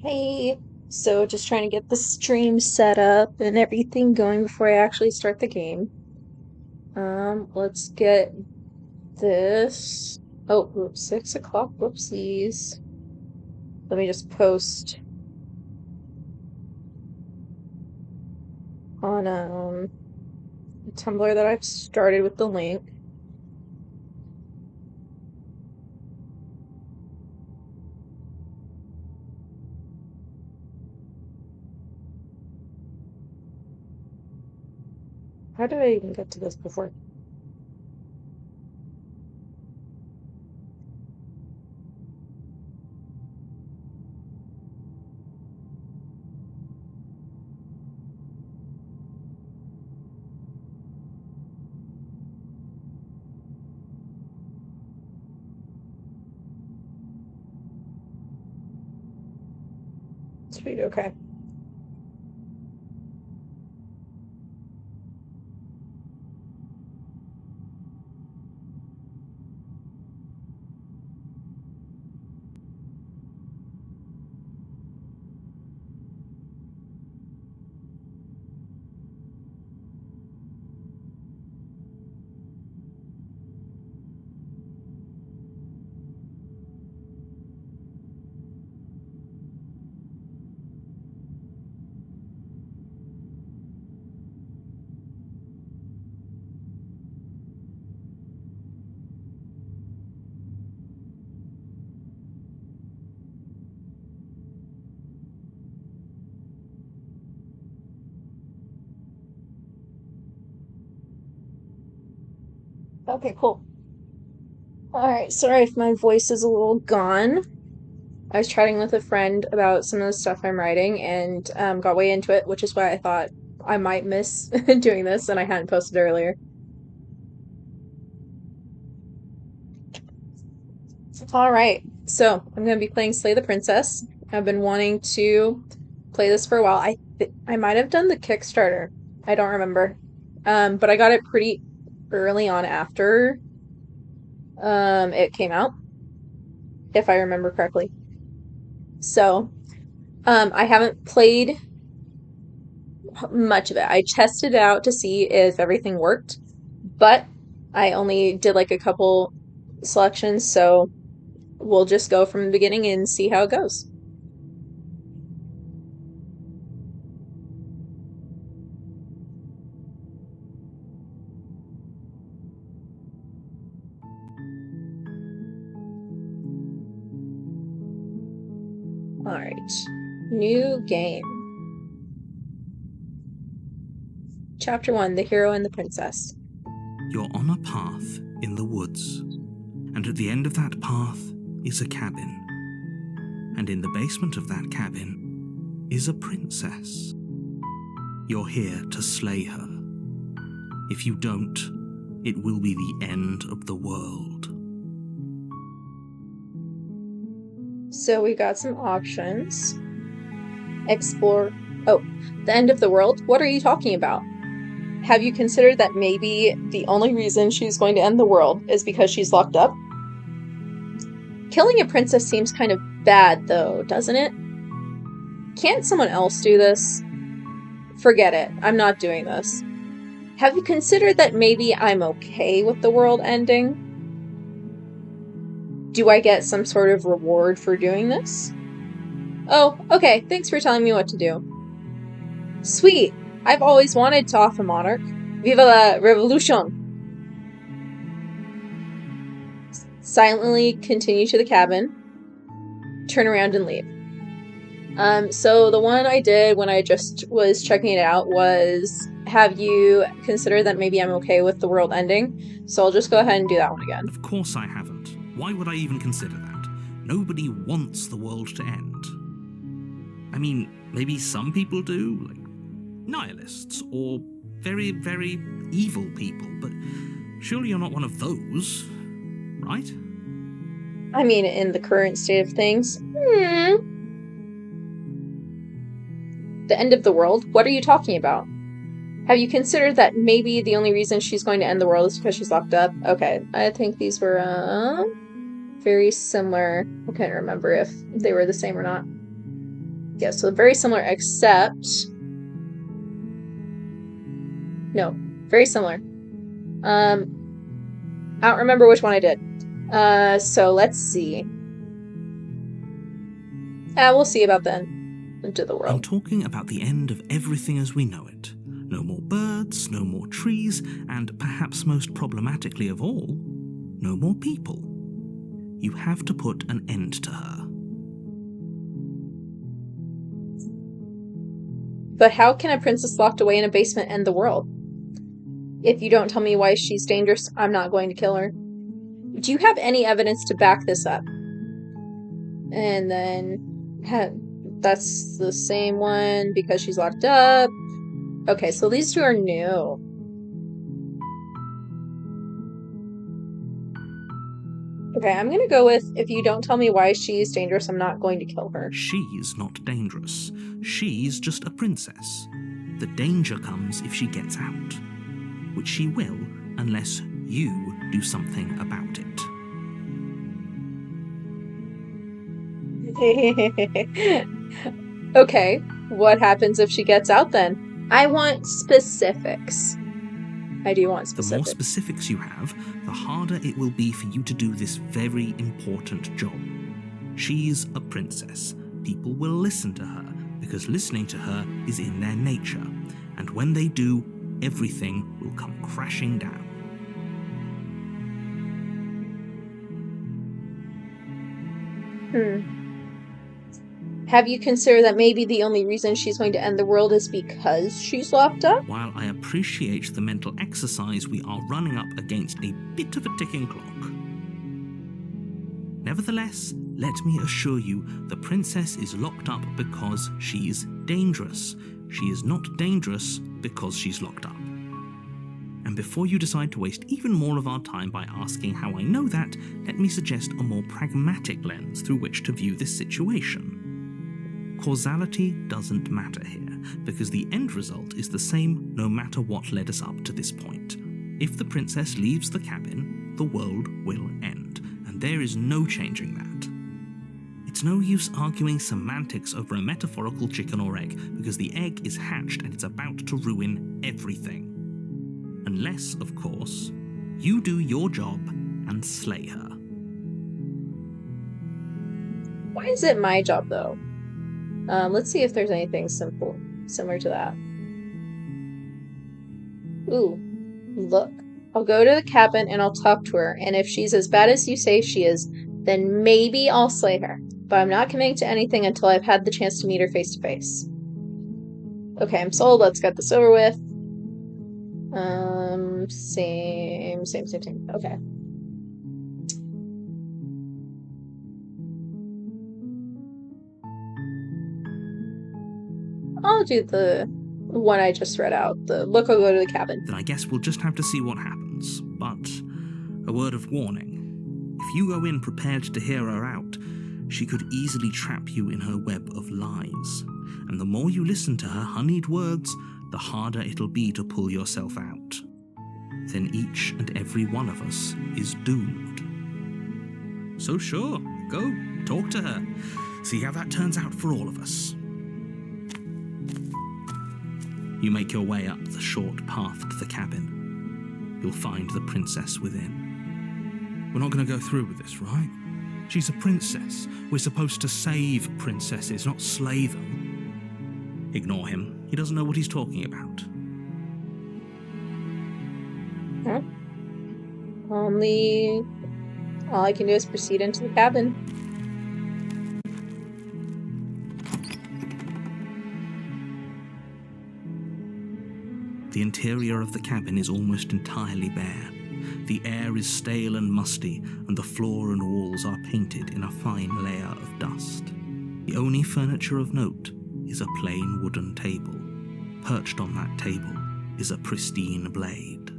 Hey, so just trying to get the stream set up and everything going before I actually start the game. Let's get this. Oh, whoops, 6 o'clock. Whoopsies. Let me just post on Tumblr that I've started with the link. How did I even get to this before? Sweet, okay. Okay, cool. Alright, sorry if my voice is a little gone. I was chatting with a friend about some of the stuff I'm writing and got way into it, which is why I thought I might miss doing this and I hadn't posted earlier. All right, so I'm going to be playing Slay the Princess. I've been wanting to play this for a while. I might have done the Kickstarter. I don't remember. But I got it pretty early on after it came out, if I remember correctly. So, I haven't played much of it. I tested it out to see if everything worked, but I only did like a couple selections, so we'll just go from the beginning and see how it goes. All right, new game. Chapter 1, The Hero and the Princess. You're on a path in the woods, and at the end of that path is a cabin. And in the basement of that cabin is a princess. You're here to slay her. If you don't, it will be the end of the world. So we got some options. Explore. Oh, the end of the world? What are you talking about? Have you considered that maybe the only reason she's going to end the world is because she's locked up? Killing a princess seems kind of bad, though, doesn't it? Can't someone else do this? Forget it. I'm not doing this. Have you considered that maybe I'm okay with the world ending? Do I get some sort of reward for doing this? Oh, okay, thanks for telling me what to do. Sweet! I've always wanted to off a monarch. Viva la revolution! Silently continue to the cabin. Turn around and leave. So the one I did when I just was checking it out was, have you considered that maybe I'm okay with the world ending? So I'll just go ahead and do that one again. Of course I haven't. Why would I even consider that? Nobody wants the world to end. I mean, maybe some people do, like nihilists or very, very evil people, but surely you're not one of those, right? I mean, in the current state of things. The end of the world? What are you talking about? Have you considered that maybe the only reason she's going to end the world is because she's locked up? Okay, I think these were very similar. I can't remember if they were the same or not. Yeah, so very similar, except... No, very similar. I don't remember which one I did. So let's see. We'll see about then. Into the I'm world. talking about the end of everything as we know it. No more birds, no more trees, and perhaps most problematically of all, no more people. You have to put an end to her. But how can a princess locked away in a basement end the world? If you don't tell me why she's dangerous, I'm not going to kill her. Do you have any evidence to back this up? And then that's the same one because she's locked up. Okay, so these two are new. Okay, I'm gonna go with, if you don't tell me why she's dangerous, I'm not going to kill her. She's not dangerous. She's just a princess. The danger comes if she gets out, which she will unless you do something about it. Okay, what happens if she gets out then? I want specifics. I do want specifics. The more specifics you have, the harder it will be for you to do this very important job. She's a princess. People will listen to her because listening to her is in their nature. And when they do, everything will come crashing down. Have you considered that maybe the only reason she's going to end the world is because she's locked up? While I appreciate the mental exercise, we are running up against a bit of a ticking clock. Nevertheless, let me assure you, the princess is locked up because she's dangerous. She is not dangerous because she's locked up. And before you decide to waste even more of our time by asking how I know that, let me suggest a more pragmatic lens through which to view this situation. Causality doesn't matter here, because the end result is the same no matter what led us up to this point. If the princess leaves the cabin, the world will end, and there is no changing that. It's no use arguing semantics over a metaphorical chicken or egg, because the egg is hatched and it's about to ruin everything. Unless, of course, you do your job and slay her. Why is it my job, though? Let's see if there's anything similar to that. Ooh, look. I'll go to the cabin and I'll talk to her, and if she's as bad as you say she is, then maybe I'll slay her. But I'm not committing to anything until I've had the chance to meet her face to face. Okay, I'm sold. Let's get this over with. Same. Okay. I'll do the one I just read out. The look, I'll go to the cabin. Then I guess we'll just have to see what happens. But a word of warning. If you go in prepared to hear her out, she could easily trap you in her web of lies. And the more you listen to her honeyed words, the harder it'll be to pull yourself out. Then each and every one of us is doomed. So sure, go, talk to her. See how that turns out for all of us. You make your way up the short path to the cabin. You'll find the princess within. We're not going to go through with this, right? She's a princess. We're supposed to save princesses, not slay them. Ignore him. He doesn't know what he's talking about. Huh? All I can do is proceed into the cabin. The interior of the cabin is almost entirely bare. The air is stale and musty, and the floor and walls are painted in a fine layer of dust. The only furniture of note is a plain wooden table. Perched on that table is a pristine blade.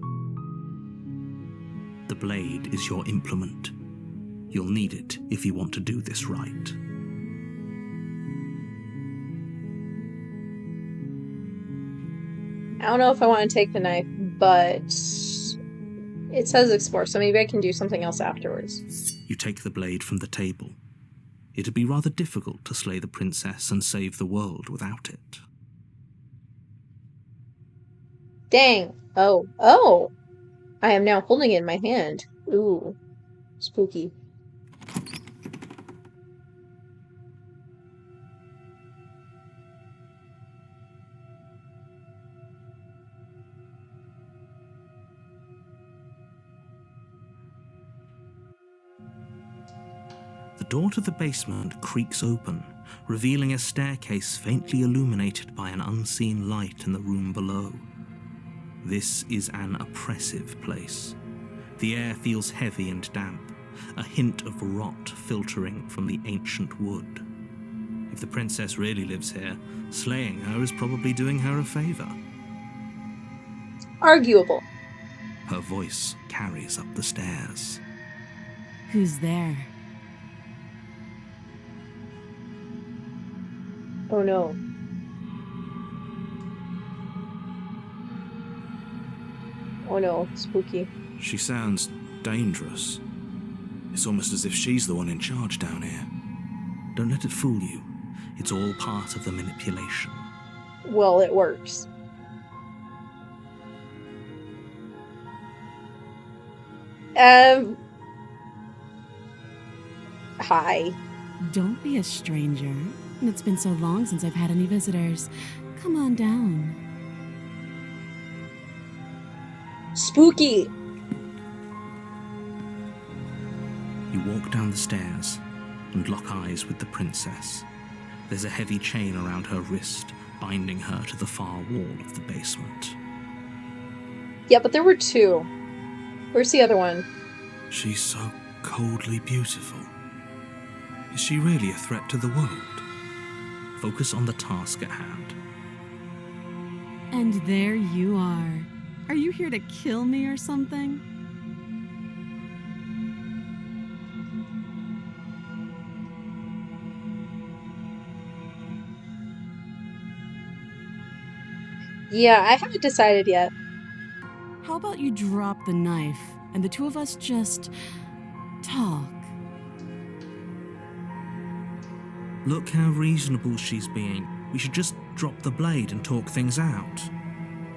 The blade is your implement. You'll need it if you want to do this right. I don't know if I want to take the knife, but it says explore, so maybe I can do something else afterwards. You take the blade from the table. It'd be rather difficult to slay the princess and save the world without it. Dang. Oh. I am now holding it in my hand. Ooh. Spooky. The door to the basement creaks open, revealing a staircase faintly illuminated by an unseen light in the room below. This is an oppressive place. The air feels heavy and damp, a hint of rot filtering from the ancient wood. If the princess really lives here, slaying her is probably doing her a favor. Arguable. Her voice carries up the stairs. Who's there? Oh no. Oh no, spooky. She sounds dangerous. It's almost as if she's the one in charge down here. Don't let it fool you. It's all part of the manipulation. Well, it works. Hi. Don't be a stranger. It's been so long since I've had any visitors. Come on down. Spooky. You walk down the stairs and lock eyes with the princess. There's a heavy chain around her wrist, binding her to the far wall of the basement. Yeah, but there were two. Where's the other one? She's so coldly beautiful. Is she really a threat to the world? Focus on the task at hand. And there you are. Are you here to kill me or something? Yeah, I haven't decided yet. How about you drop the knife and the two of us just talk? Look how reasonable she's being. We should just drop the blade and talk things out.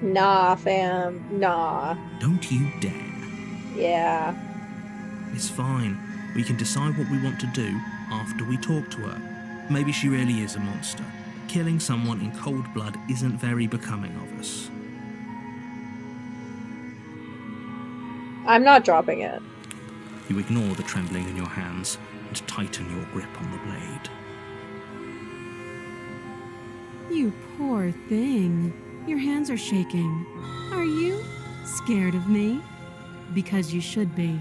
Nah, fam. Nah. Don't you dare. Yeah. It's fine. We can decide what we want to do after we talk to her. Maybe she really is a monster. Killing someone in cold blood isn't very becoming of us. I'm not dropping it. You ignore the trembling in your hands and tighten your grip on the blade. You poor thing. Your hands are shaking. Are you scared of me? Because you should be.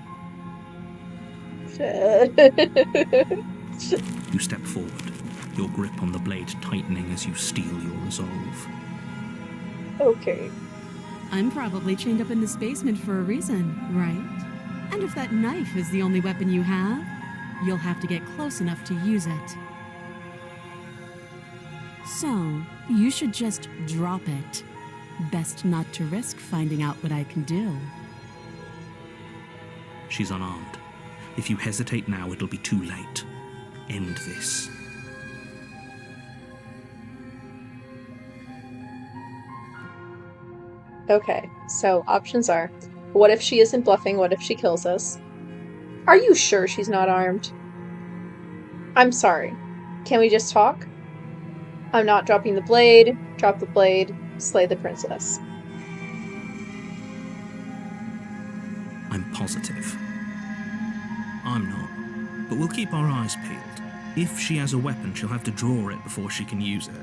You step forward, your grip on the blade tightening as you steel your resolve. Okay. I'm probably chained up in this basement for a reason, right? And if that knife is the only weapon you have, you'll have to get close enough to use it. So, you should just drop it. Best not to risk finding out what I can do. She's unarmed. If you hesitate now, it'll be too late. End this. Okay, so options are, what if she isn't bluffing? What if she kills us? Are you sure she's not armed? I'm sorry. Can we just talk? I'm not dropping the blade. Drop the blade. Slay the princess. I'm positive. I'm not. But we'll keep our eyes peeled. If she has a weapon, she'll have to draw it before she can use it.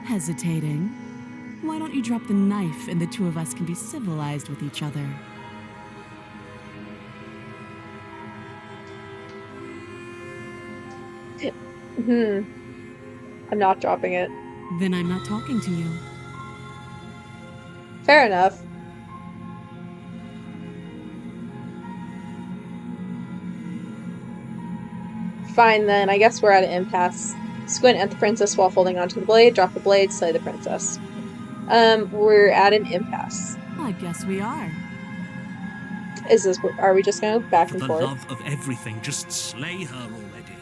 Hesitating? Why don't you drop the knife and the two of us can be civilized with each other? I'm not dropping it. Then I'm not talking to you. Fair enough. Fine then, I guess we're at an impasse. Squint at the princess while holding onto the blade, drop the blade, slay the princess. We're at an impasse. I guess we are. Are we just gonna go back and For the forth? love of everything, just slay her already.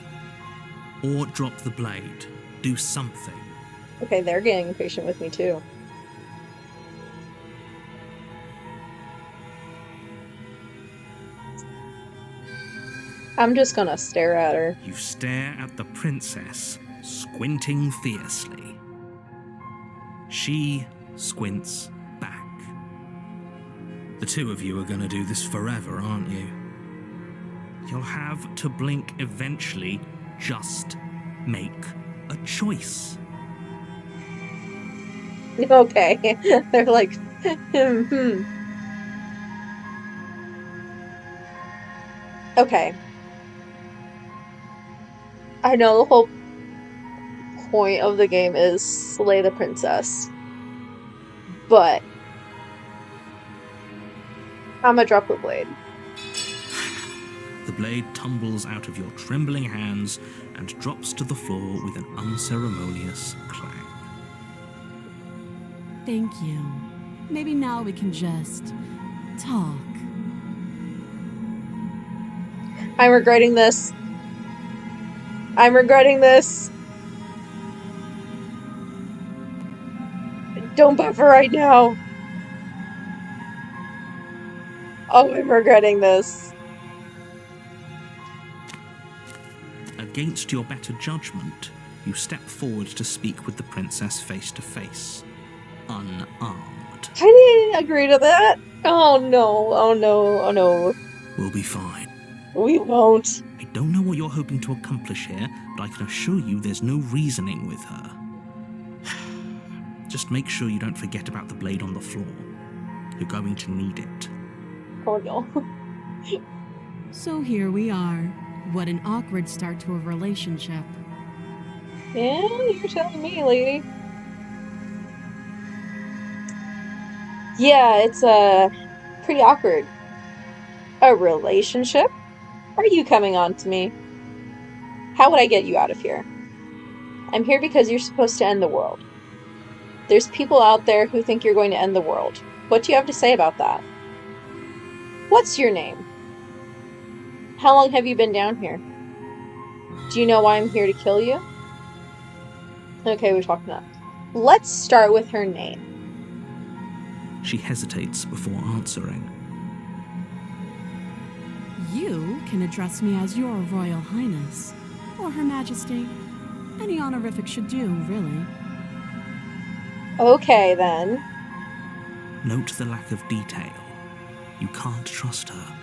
Or drop the blade. Do something. Okay, they're getting impatient with me too. I'm just gonna stare at her. You stare at the princess, squinting fiercely. She squints back. The two of you are gonna do this forever, aren't you? You'll have to blink eventually. Just make a choice. Okay. They're like, Okay. I know the whole point of the game is slay the princess. But I'm gonna drop the blade. The blade tumbles out of your trembling hands and drops to the floor with an unceremonious clang. Thank you. Maybe now we can just talk. I'm regretting this. I'm regretting this. Don't buffer right now. Oh, I'm regretting this. Against your better judgment, you step forward to speak with the princess face to face, unarmed. I didn't agree to that. Oh no, oh no, oh no. We'll be fine. We won't. I don't know what you're hoping to accomplish here, but I can assure you there's no reasoning with her. Just make sure you don't forget about the blade on the floor. You're going to need it. Oh no. So here we are. What an awkward start to a relationship. Yeah, you're telling me, lady. Yeah, it's pretty awkward. A relationship? Are you coming on to me? How would I get you out of here? I'm here because you're supposed to end the world. There's people out there who think you're going to end the world. What do you have to say about that? What's your name? How long have you been down here? Do you know why I'm here to kill you? Okay, we've talked enough. Let's start with her name. She hesitates before answering. You can address me as Your Royal Highness, or Her Majesty. Any honorific should do, really. Okay, then. Note the lack of detail. You can't trust her.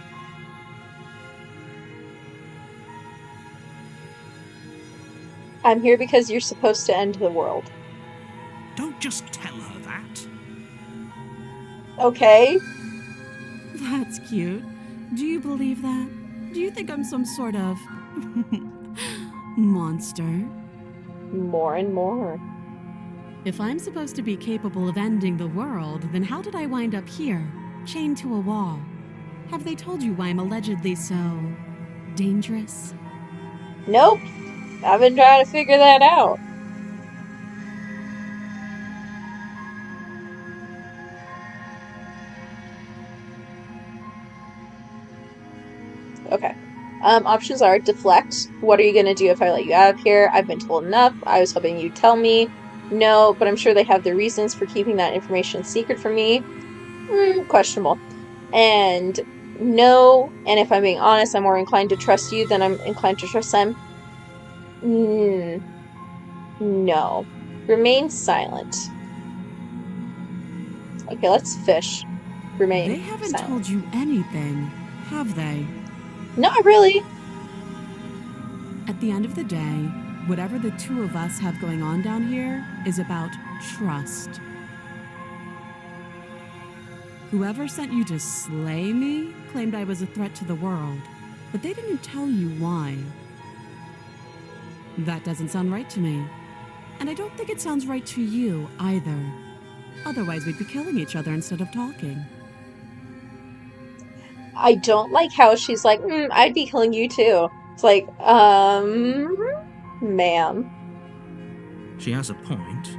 I'm here because you're supposed to end the world. Don't just tell her that. Okay. That's cute. Do you believe that? Do you think I'm some sort of monster? More and more. If I'm supposed to be capable of ending the world, then how did I wind up here, chained to a wall? Have they told you why I'm allegedly so dangerous? Nope. I've been trying to figure that out. Okay. Options are deflect. What are you going to do if I let you out of here? I've been told enough. I was hoping you'd tell me. No, but I'm sure they have their reasons for keeping that information secret from me. Questionable. And no, and if I'm being honest, I'm more inclined to trust you than I'm inclined to trust them. No. Remain silent. Okay, let's fish. Remain They haven't silent. told you anything, have they? Not really. At the end of the day, whatever the two of us have going on down here is about trust. Whoever sent you to slay me claimed I was a threat to the world, but they didn't tell you why. That doesn't sound right to me. And I don't think it sounds right to you either. Otherwise, we'd be killing each other instead of talking. I don't like how she's like, I'd be killing you too. It's like, ma'am. She has a point.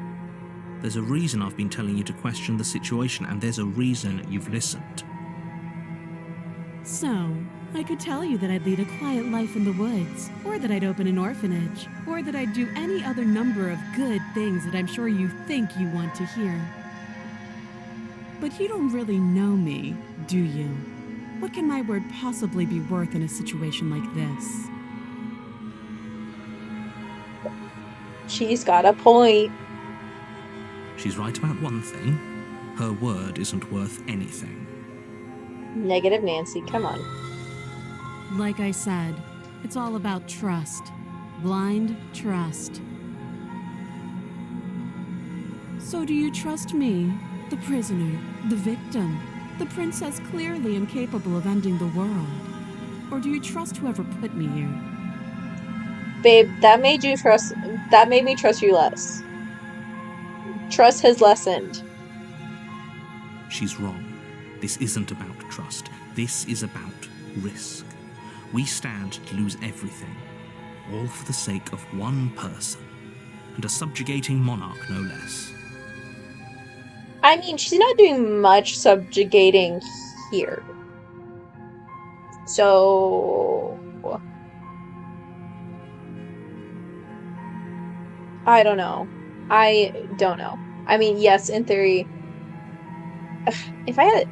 There's a reason I've been telling you to question the situation, and there's a reason you've listened. So, I could tell you that I'd lead a quiet life in the woods, or that I'd open an orphanage, or that I'd do any other number of good things that I'm sure you think you want to hear. But you don't really know me, do you? What can my word possibly be worth in a situation like this? She's got a point. She's right about one thing. Her word isn't worth anything. Negative Nancy, come on. Like I said, it's all about trust. Blind trust. So do you trust me, the prisoner, the victim, the princess clearly incapable of ending the world? Or do you trust whoever put me here? Babe, that made me trust you less. Trust has lessened. She's wrong. This isn't about trust. This is about risk. We stand to lose everything, all for the sake of one person, and a subjugating monarch no less. I mean, she's not doing much subjugating here. So... I don't know. I mean, yes, in theory... If I had...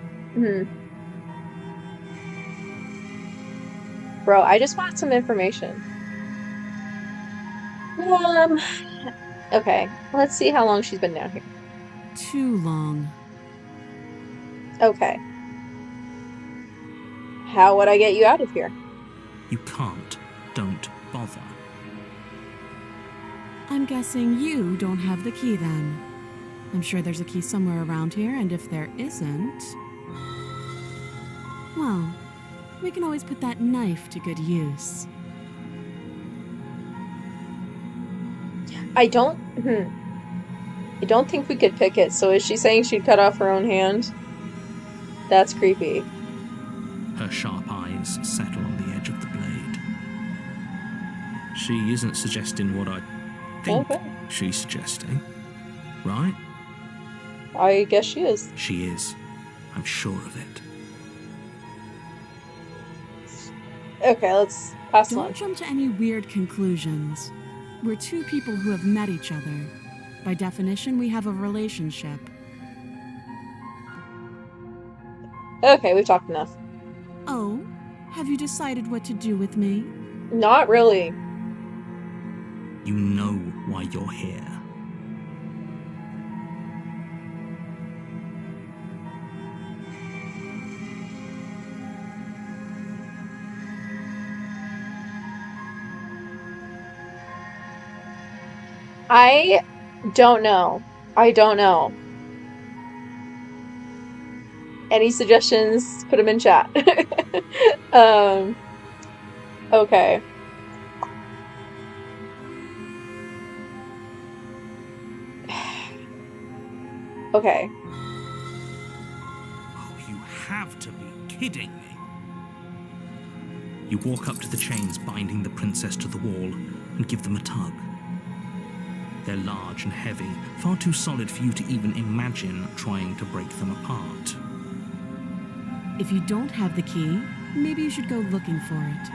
Bro, I just want some information. Okay, let's see how long she's been down here. Too long. Okay. How would I get you out of here? You can't. Don't bother. I'm guessing you don't have the key then. I'm sure there's a key somewhere around here, and if there isn't... well, we can always put that knife to good use. I don't think we could pick it, so is she saying she'd cut off her own hand? That's creepy. Her sharp eyes settle on the edge of the blade. She isn't suggesting what I think she's suggesting, right? I guess she is. She is. I'm sure of it. Okay, let's pass on. Don't jump to any weird conclusions. We're two people who have met each other. By definition, we have a relationship. Okay, we've talked enough. Oh? Have you decided what to do with me? Not really. You know why you're here. I don't know. Any suggestions? Put them in chat. Okay. Okay. Oh, you have to be kidding me. You walk up to the chains binding the princess to the wall and give them a tug. They're large and heavy, far too solid for you to even imagine trying to break them apart. If you don't have the key, maybe you should go looking for it.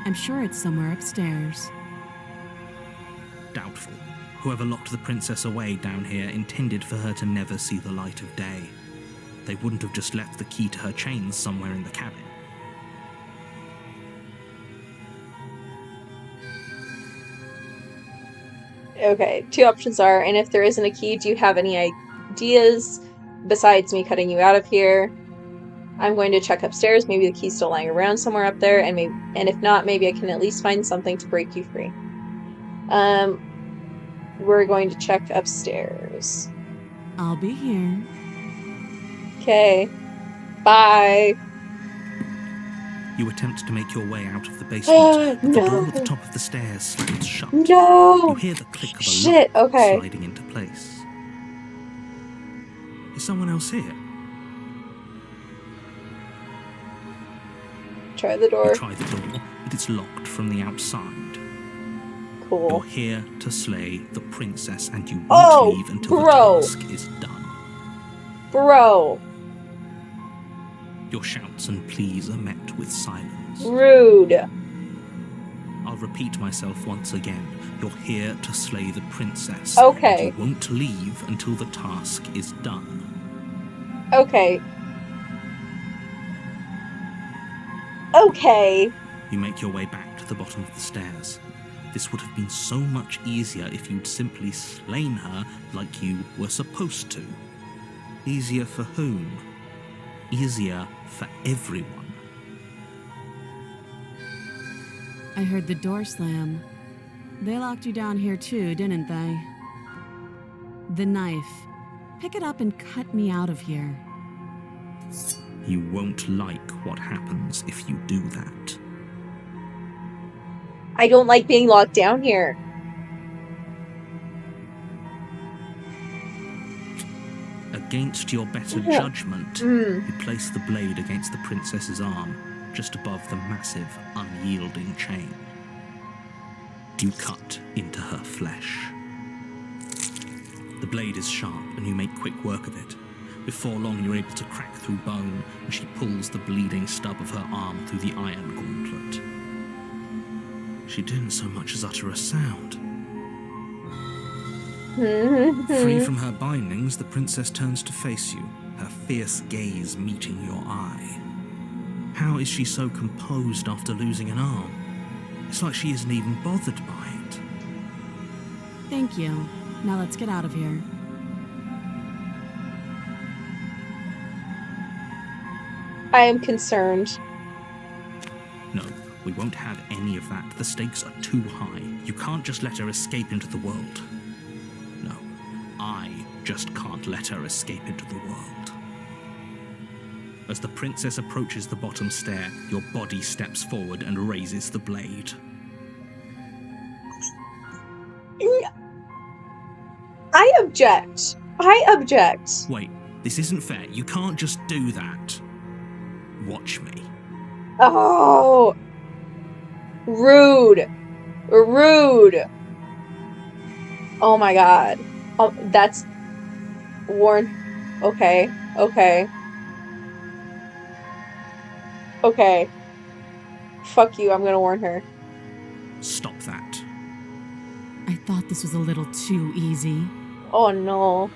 I'm sure it's somewhere upstairs. Doubtful. Whoever locked the princess away down here intended for her to never see the light of day. They wouldn't have just left the key to her chains somewhere in the cabin. Okay, two options are, and if there isn't a key, do you have any ideas besides me cutting you out of here? I'm going to check upstairs. Maybe the key's still lying around somewhere up there, and if not, maybe I can at least find something to break you free. We're going to check upstairs. I'll be here. Okay. Bye. You attempt to make your way out of the basement, but the No. door at the top of the stairs slams shut. No! You hear the click of a Shit, lock okay. sliding into place. Is someone else here? Try the door. You try the door, but it's locked from the outside. Cool. You're here to slay the princess, and you won't leave until bro. the task is done. Bro. Your shouts and pleas are met with silence. Rude. I'll repeat myself once again. You're here to slay the princess. Okay. And you won't leave until the task is done. Okay. Okay. You make your way back to the bottom of the stairs. This would have been so much easier if you'd simply slain her like you were supposed to. Easier for whom? Easier for everyone. I heard the door slam. They locked you down here too, didn't they? The knife. Pick it up and cut me out of here. You won't like what happens if you do that. I don't like being locked down here. Against your better judgment, Mm. you place the blade against the princess's arm, just above the massive, unyielding chain. You cut into her flesh. The blade is sharp, and you make quick work of it. Before long, you're able to crack through bone, and she pulls the bleeding stub of her arm through the iron gauntlet. She didn't so much as utter a sound. Free from her bindings, the princess turns to face you, her fierce gaze meeting your eye. How is she so composed after losing an arm? It's like she isn't even bothered by it. Thank you. Now let's get out of here. I am concerned. No, we won't have any of that. The stakes are too high. You can't just let her escape into the world. No, I just can't let her escape into the world. As the princess approaches the bottom stair, your body steps forward and raises the blade. I object. I object. Wait, this isn't fair. You can't just do that. Watch me. Oh. Rude. Rude. Oh my god. Oh, that's... Warren. Okay. Okay. Okay. Fuck you, I'm gonna warn her. Stop that. I thought this was a little too easy. Oh no.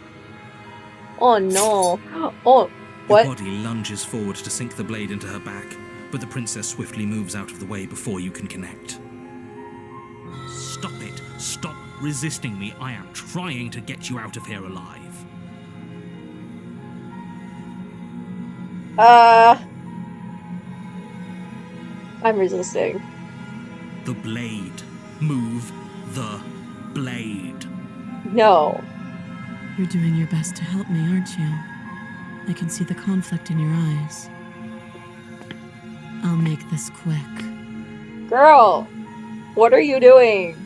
Oh no. Oh, what? Your body lunges forward to sink the blade into her back, but the princess swiftly moves out of the way before you can connect. Stop it. Stop resisting me. I am trying to get you out of here alive. I'm resisting. The blade. Move the blade. No. You're doing your best to help me, aren't you? I can see the conflict in your eyes. I'll make this quick. Girl, what are you doing?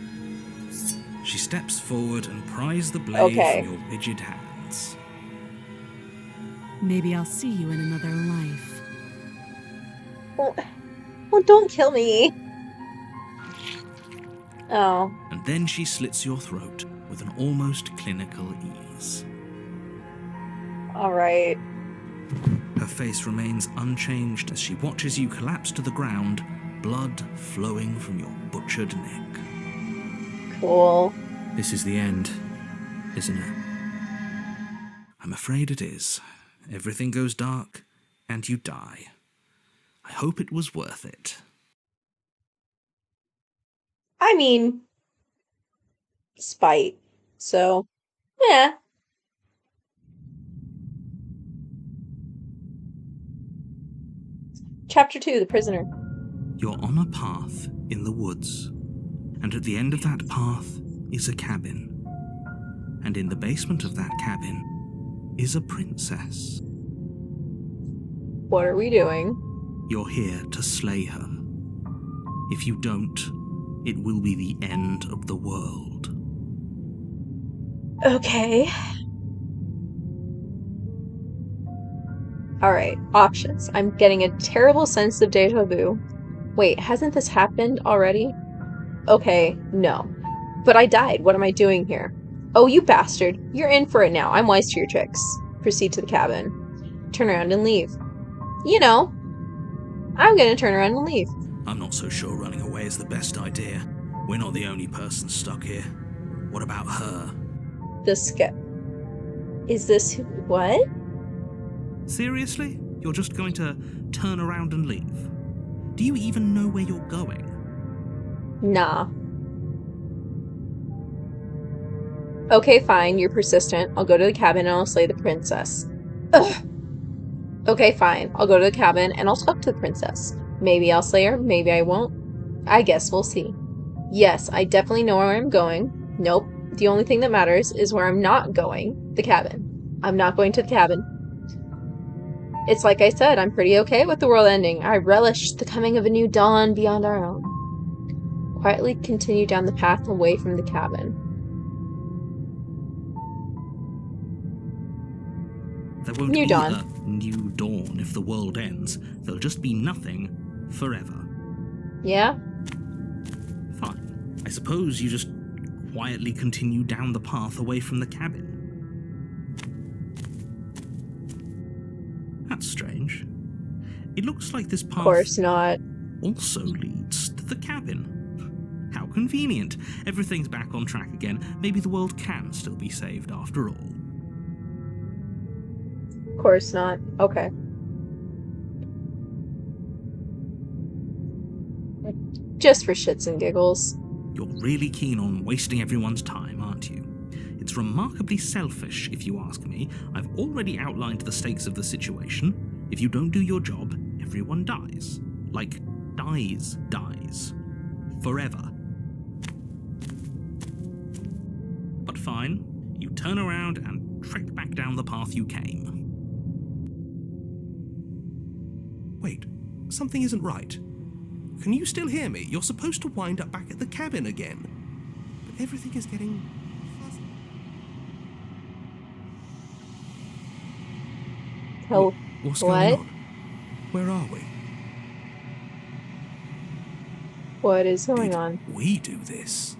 She steps forward and pries the blade Okay. from your rigid hands. Maybe I'll see you in another life. Well, don't kill me. Oh. And then she slits your throat with an almost clinical ease. Alright. Her face remains unchanged as she watches you collapse to the ground, blood flowing from your butchered neck. Cool. This is the end, isn't it? I'm afraid it is. Everything goes dark, and you die. I hope it was worth it. I mean, spite. So, yeah. Chapter 2, The Prisoner. You're on a path in the woods, and at the end of that path is a cabin. And in the basement of that cabin is a princess. What are we doing? You're here to slay her. If you don't, it will be the end of the world. Okay. Alright, options. I'm getting a terrible sense of deja vu. Wait, hasn't this happened already? Okay, no. But I died. What am I doing here? Oh, you bastard. You're in for it now. I'm wise to your tricks. Proceed to the cabin. Turn around and leave. You know, I'm gonna turn around and leave. I'm not so sure running away is the best idea. We're not the only person stuck here. What about her? Is this what? Seriously? You're just going to turn around and leave? Do you even know where you're going? Nah. Okay, fine, you're persistent. I'll go to the cabin and I'll slay the princess. Ugh. Okay, fine. I'll go to the cabin and I'll talk to the princess. Maybe I'll slay her, maybe I won't. I guess we'll see. Yes, I definitely know where I'm going. Nope. The only thing that matters is where I'm not going. The cabin. I'm not going to the cabin. It's like I said, I'm pretty okay with the world ending. I relish the coming of a new dawn beyond our own. Quietly continue down the path away from the cabin. There won't New be dawn. a new dawn if the world ends. There'll just be nothing forever. Yeah? Fine. I suppose you just quietly continue down the path away from the cabin. That's strange. It looks like this Of path course not. also leads to the cabin. How convenient. Everything's back on track again. Maybe the world can still be saved after all. Of course not. Okay. Just for shits and giggles. You're really keen on wasting everyone's time, aren't you? It's remarkably selfish, if you ask me. I've already outlined the stakes of the situation. If you don't do your job, everyone dies. Like, dies. Forever. But fine, you turn around and trek back down the path you came. Wait, something isn't right. Can you still hear me? You're supposed to wind up back at the cabin again. But everything is getting fuzzy. Oh, What's what? going on? Where are we? What is going Did on? we do this?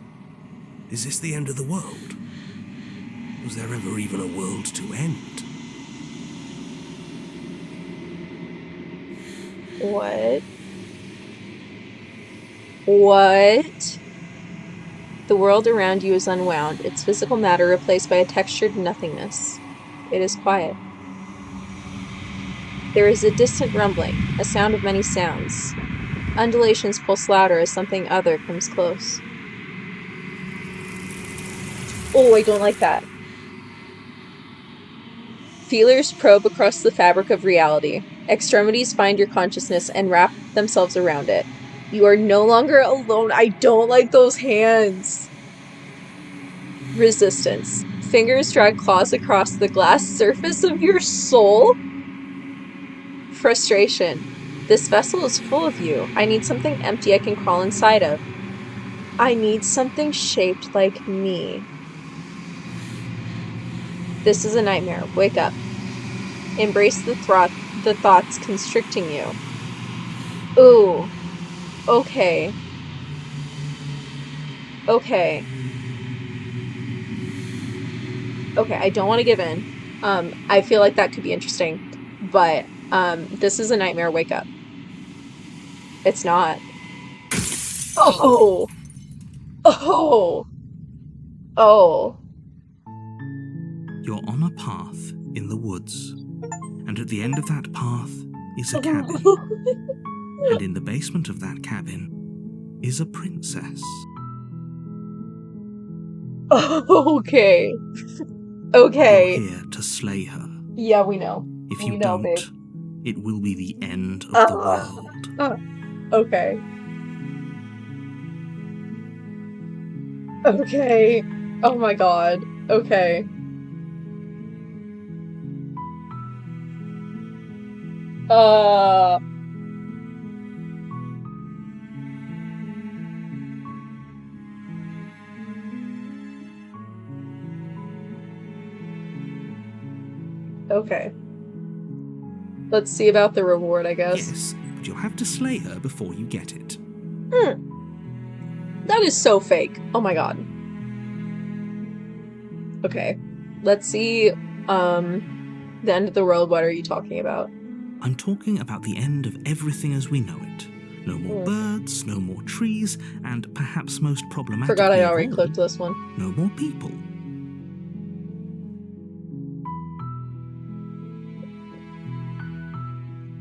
Is this the end of the world? Was there ever even a world to end? What? What? The world around you is unwound, its physical matter replaced by a textured nothingness. It is quiet. There is a distant rumbling, a sound of many sounds. Undulations pulse louder as something other comes close. Oh, I don't like that. Feelers probe across the fabric of reality. Extremities find your consciousness and wrap themselves around it. You are no longer alone. I don't like those hands. Resistance. Fingers drag claws across the glass surface of your soul. Frustration. This vessel is full of you. I need something empty I can crawl inside of. I need something shaped like me. This is a nightmare. Wake up. Embrace the thoughts constricting you. Ooh. Okay. Okay, I don't want to give in. I feel like that could be interesting. But, this is a nightmare. Wake up. It's not. Oh! Oh! Oh. You're on a path in the woods, and at the end of that path is a cabin. And in the basement of that cabin is a princess. Okay. Okay. You're here to slay her. Yeah, we know. If We you know, don't, babe. it will be the end of the world. Okay. Okay. Oh my god. Okay. Okay. Let's see about the reward, I guess. Yes, but you'll have to slay her before you get it. That is so fake. Oh my god. Okay. Let's see, the end of the world. What are you talking about? I'm talking about the end of everything as we know it. No more birds, no more trees, and perhaps most problematic Forgot I of already all, clicked this one. no more people.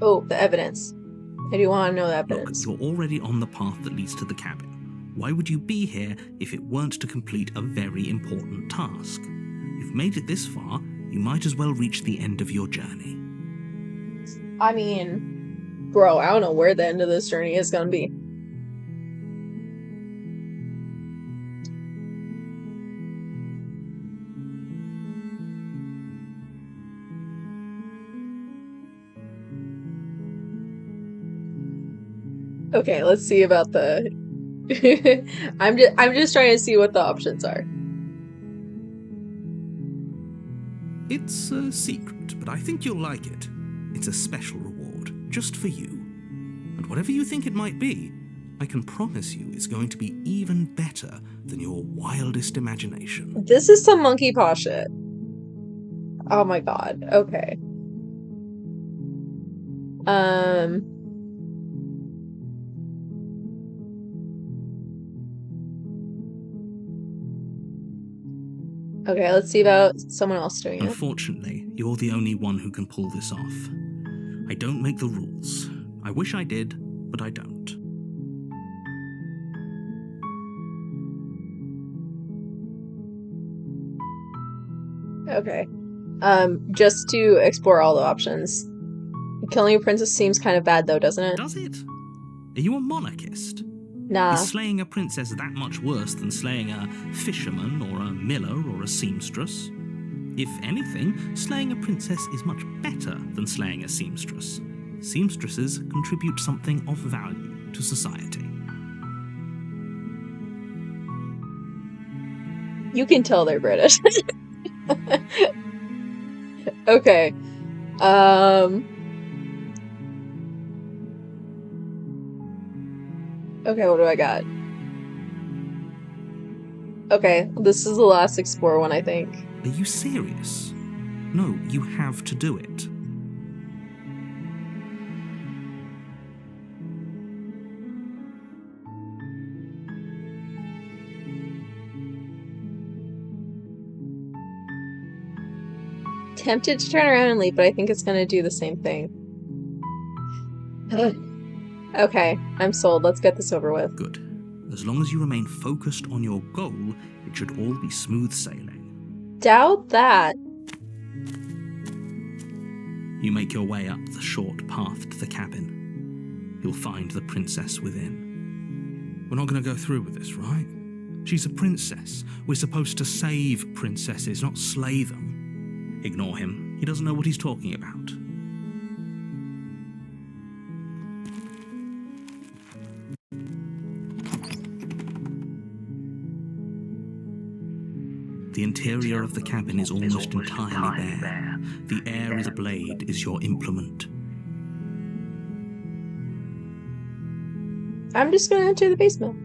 Oh, the evidence. I do want to know the Look, evidence. you're already on the path that leads to the cabin. Why would you be here if it weren't to complete a very important task? You've made it this far, you might as well reach the end of your journey. I mean, bro, I don't know where the end of this journey is gonna be. Okay, let's see about the I'm just trying to see what the options are. It's a secret, but I think you'll like it. It's a special reward, just for you. And whatever you think it might be, I can promise you it's going to be even better than your wildest imagination. This is some monkey paw shit. Oh my god. Okay. Okay, let's see about someone else doing it. Unfortunately, you're the only one who can pull this off. I don't make the rules. I wish I did, but I don't. Okay. Just to explore all the options. Killing a princess seems kind of bad though, doesn't it? Does it? Are you a monarchist? Nah. Is slaying a princess that much worse than slaying a fisherman or a miller or a seamstress? If anything, slaying a princess is much better than slaying a seamstress. Seamstresses contribute something of value to society. You can tell they're British. Okay. Okay, what do I got? Okay, this is the last explore one, I think. Are you serious? No, you have to do it. Tempted to turn around and leave, but I think it's gonna do the same thing. Okay, I'm sold. Let's get this over with. Good. As long as you remain focused on your goal, it should all be smooth sailing. Doubt that. You make your way up the short path to the cabin. You'll find the princess within. We're not going to go through with this, right? She's a princess. We're supposed to save princesses, not slay them. Ignore him. He doesn't know what he's talking about. The interior of the cabin is almost entirely bare. The air is a blade is your implement. I'm just gonna enter the basement.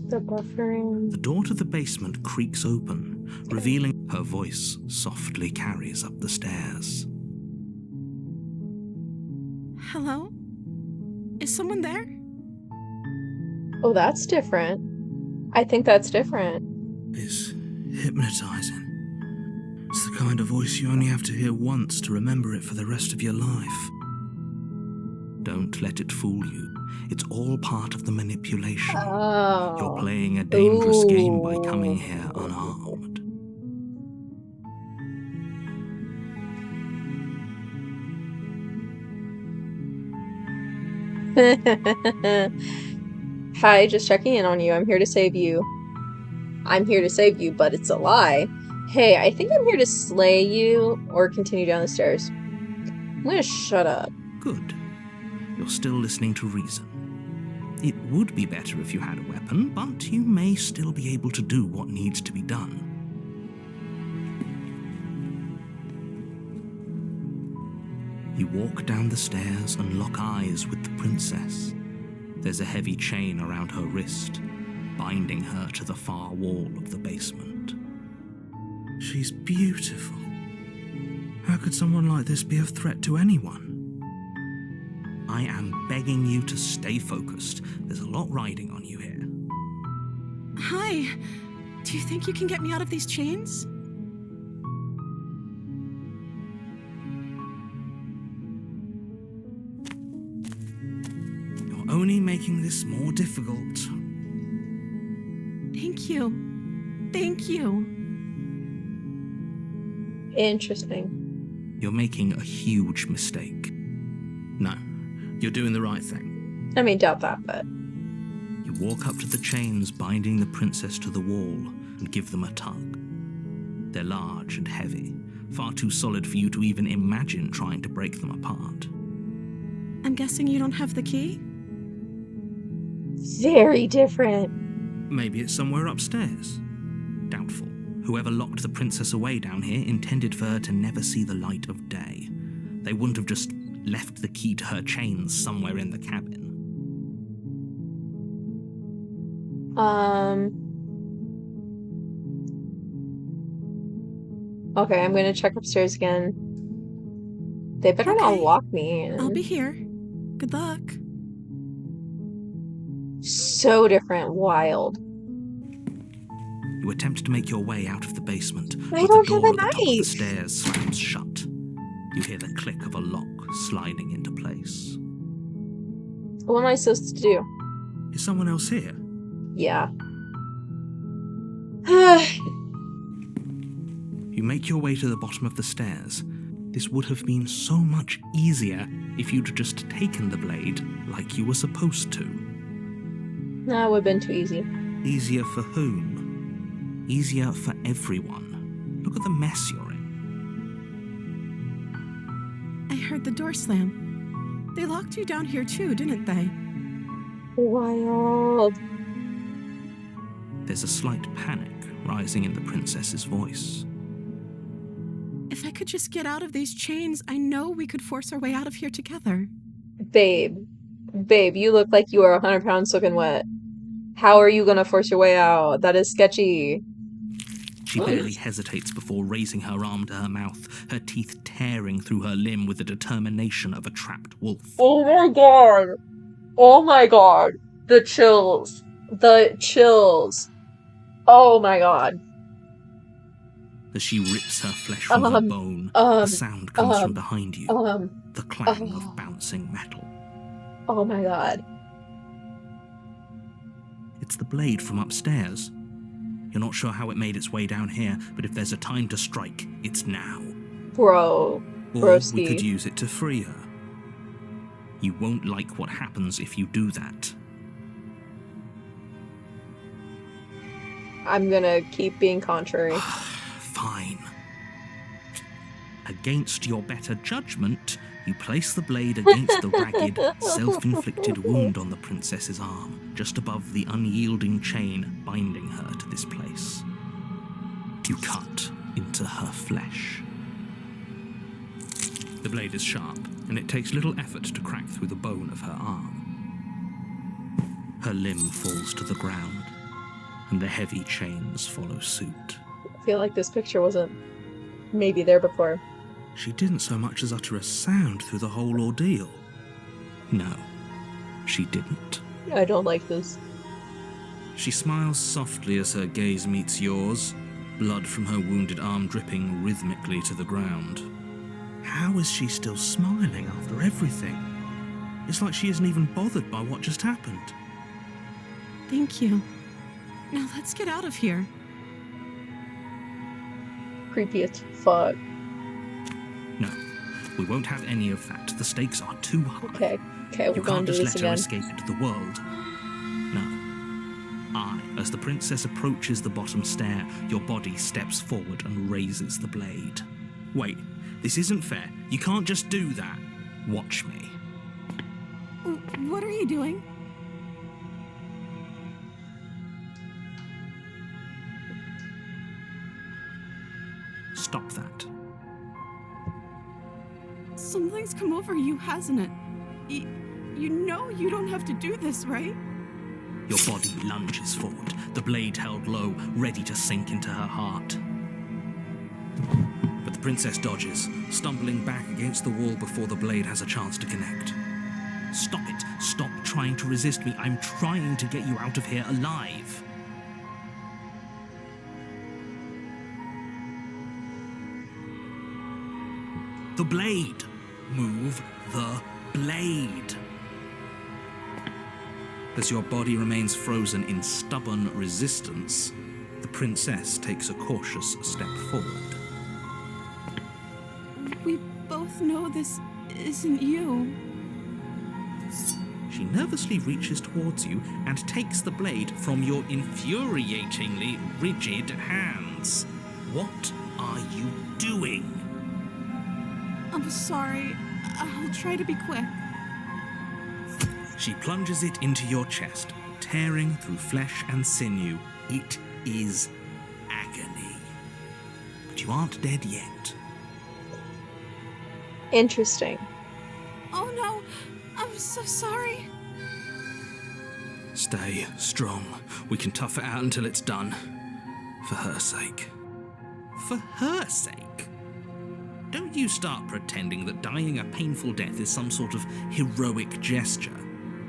The buffering. The door to the basement creaks open, revealing her voice softly carries up the stairs. Hello? Is someone there? Oh, that's different. I think that's different. It's hypnotizing. It's the kind of voice you only have to hear once to remember it for the rest of your life. Don't let it fool you. It's all part of the manipulation. Oh. You're playing a dangerous game by coming Ooh. here unarmed. Hi, just checking in on you. I'm here to save you. I'm here to save you, but it's a lie. Hey, I think I'm here to slay you or continue down the stairs. I'm gonna shut up. Good. You're still listening to reason. It would be better if you had a weapon, but you may still be able to do what needs to be done. You walk down the stairs and lock eyes with the princess. There's a heavy chain around her wrist, binding her to the far wall of the basement. She's beautiful. How could someone like this be a threat to anyone? I am begging you to stay focused. There's a lot riding on you here. Hi. Do you think you can get me out of these chains? You're only making this more difficult. Thank you. Thank you. Interesting. You're making a huge mistake. No, you're doing the right thing. I mean, doubt that, but You walk up to the chains binding the princess to the wall and give them a tug. They're large and heavy, far too solid for you to even imagine trying to break them apart. I'm guessing you don't have the key? very different. Maybe it's somewhere upstairs. Doubtful. Whoever locked the princess away down here intended for her to never see the light of day. They wouldn't have just left the key to her chains somewhere in the cabin. Okay, I'm gonna check upstairs again. They better not Okay. lock me in. I'll be here. Good luck. So different, wild. You attempt to make your way out of the basement, I but don't the have door a at the top of the knife. stairs slams shut. You hear the click of a lock sliding into place. What am I supposed to do? Is someone else here? Yeah. You make your way to the bottom of the stairs. This would have been so much easier if you'd just taken the blade like you were supposed to. That would have been too easy. Easier for whom? Easier for everyone. Look at the mess you're in. I heard the door slam. They locked you down here too, didn't they? Wild. There's a slight panic rising in the princess's voice. If I could just get out of these chains, I know we could force our way out of here together. Babe. Babe, you look like you are 100 pounds soaking wet. How are you gonna force your way out? That is sketchy. She barely hesitates before raising her arm to her mouth, her teeth tearing through her limb with the determination of a trapped wolf. Oh my god. Oh my god. The chills. The chills. Oh my god. As she rips her flesh from her bone, a sound comes from behind you, the clang of bouncing metal. Oh my god. It's the blade from upstairs. You're not sure how it made its way down here, but if there's a time to strike, it's now. Bro. Or Broski. we could use it to free her. You won't like what happens if you do that. I'm gonna keep being contrary. Fine. Against your better judgment, you place the blade against the ragged, self-inflicted wound on the princess's arm, just above the unyielding chain binding her to this place. You cut into her flesh. The blade is sharp, and it takes little effort to crack through the bone of her arm. Her limb falls to the ground, and the heavy chains follow suit. I feel like this picture wasn't maybe there before. She didn't so much as utter a sound through the whole ordeal. No, she didn't. I don't like this. She smiles softly as her gaze meets yours, blood from her wounded arm dripping rhythmically to the ground. How is she still smiling after everything? It's like she isn't even bothered by what just happened. Thank you. Now let's get out of here. Creepy as fuck. No, we won't have any of that. The stakes are too high. Okay, we're You gonna can't do just this let her again. escape into the world. No. As the princess approaches the bottom stair, your body steps forward and raises the blade. Wait, this isn't fair. You can't just do that. Watch me. What are you doing? Stop that. Something's come over you, hasn't it? You know you don't have to do this, right? Your body lunges forward, the blade held low, ready to sink into her heart. But the princess dodges, stumbling back against the wall before the blade has a chance to connect. Stop it! Stop trying to resist me. I'm trying to get you out of here alive. The blade! Move the blade! As your body remains frozen in stubborn resistance, the princess takes a cautious step forward. We both know this isn't you. She nervously reaches towards you and takes the blade from your infuriatingly rigid hands. What are you doing? I'm sorry. I'll try to be quick. She plunges it into your chest, tearing through flesh and sinew. It is agony. But you aren't dead yet. Interesting. Oh no, I'm so sorry. Stay strong. We can tough it out until it's done. For her sake. For her sake? Don't you start pretending that dying a painful death is some sort of heroic gesture.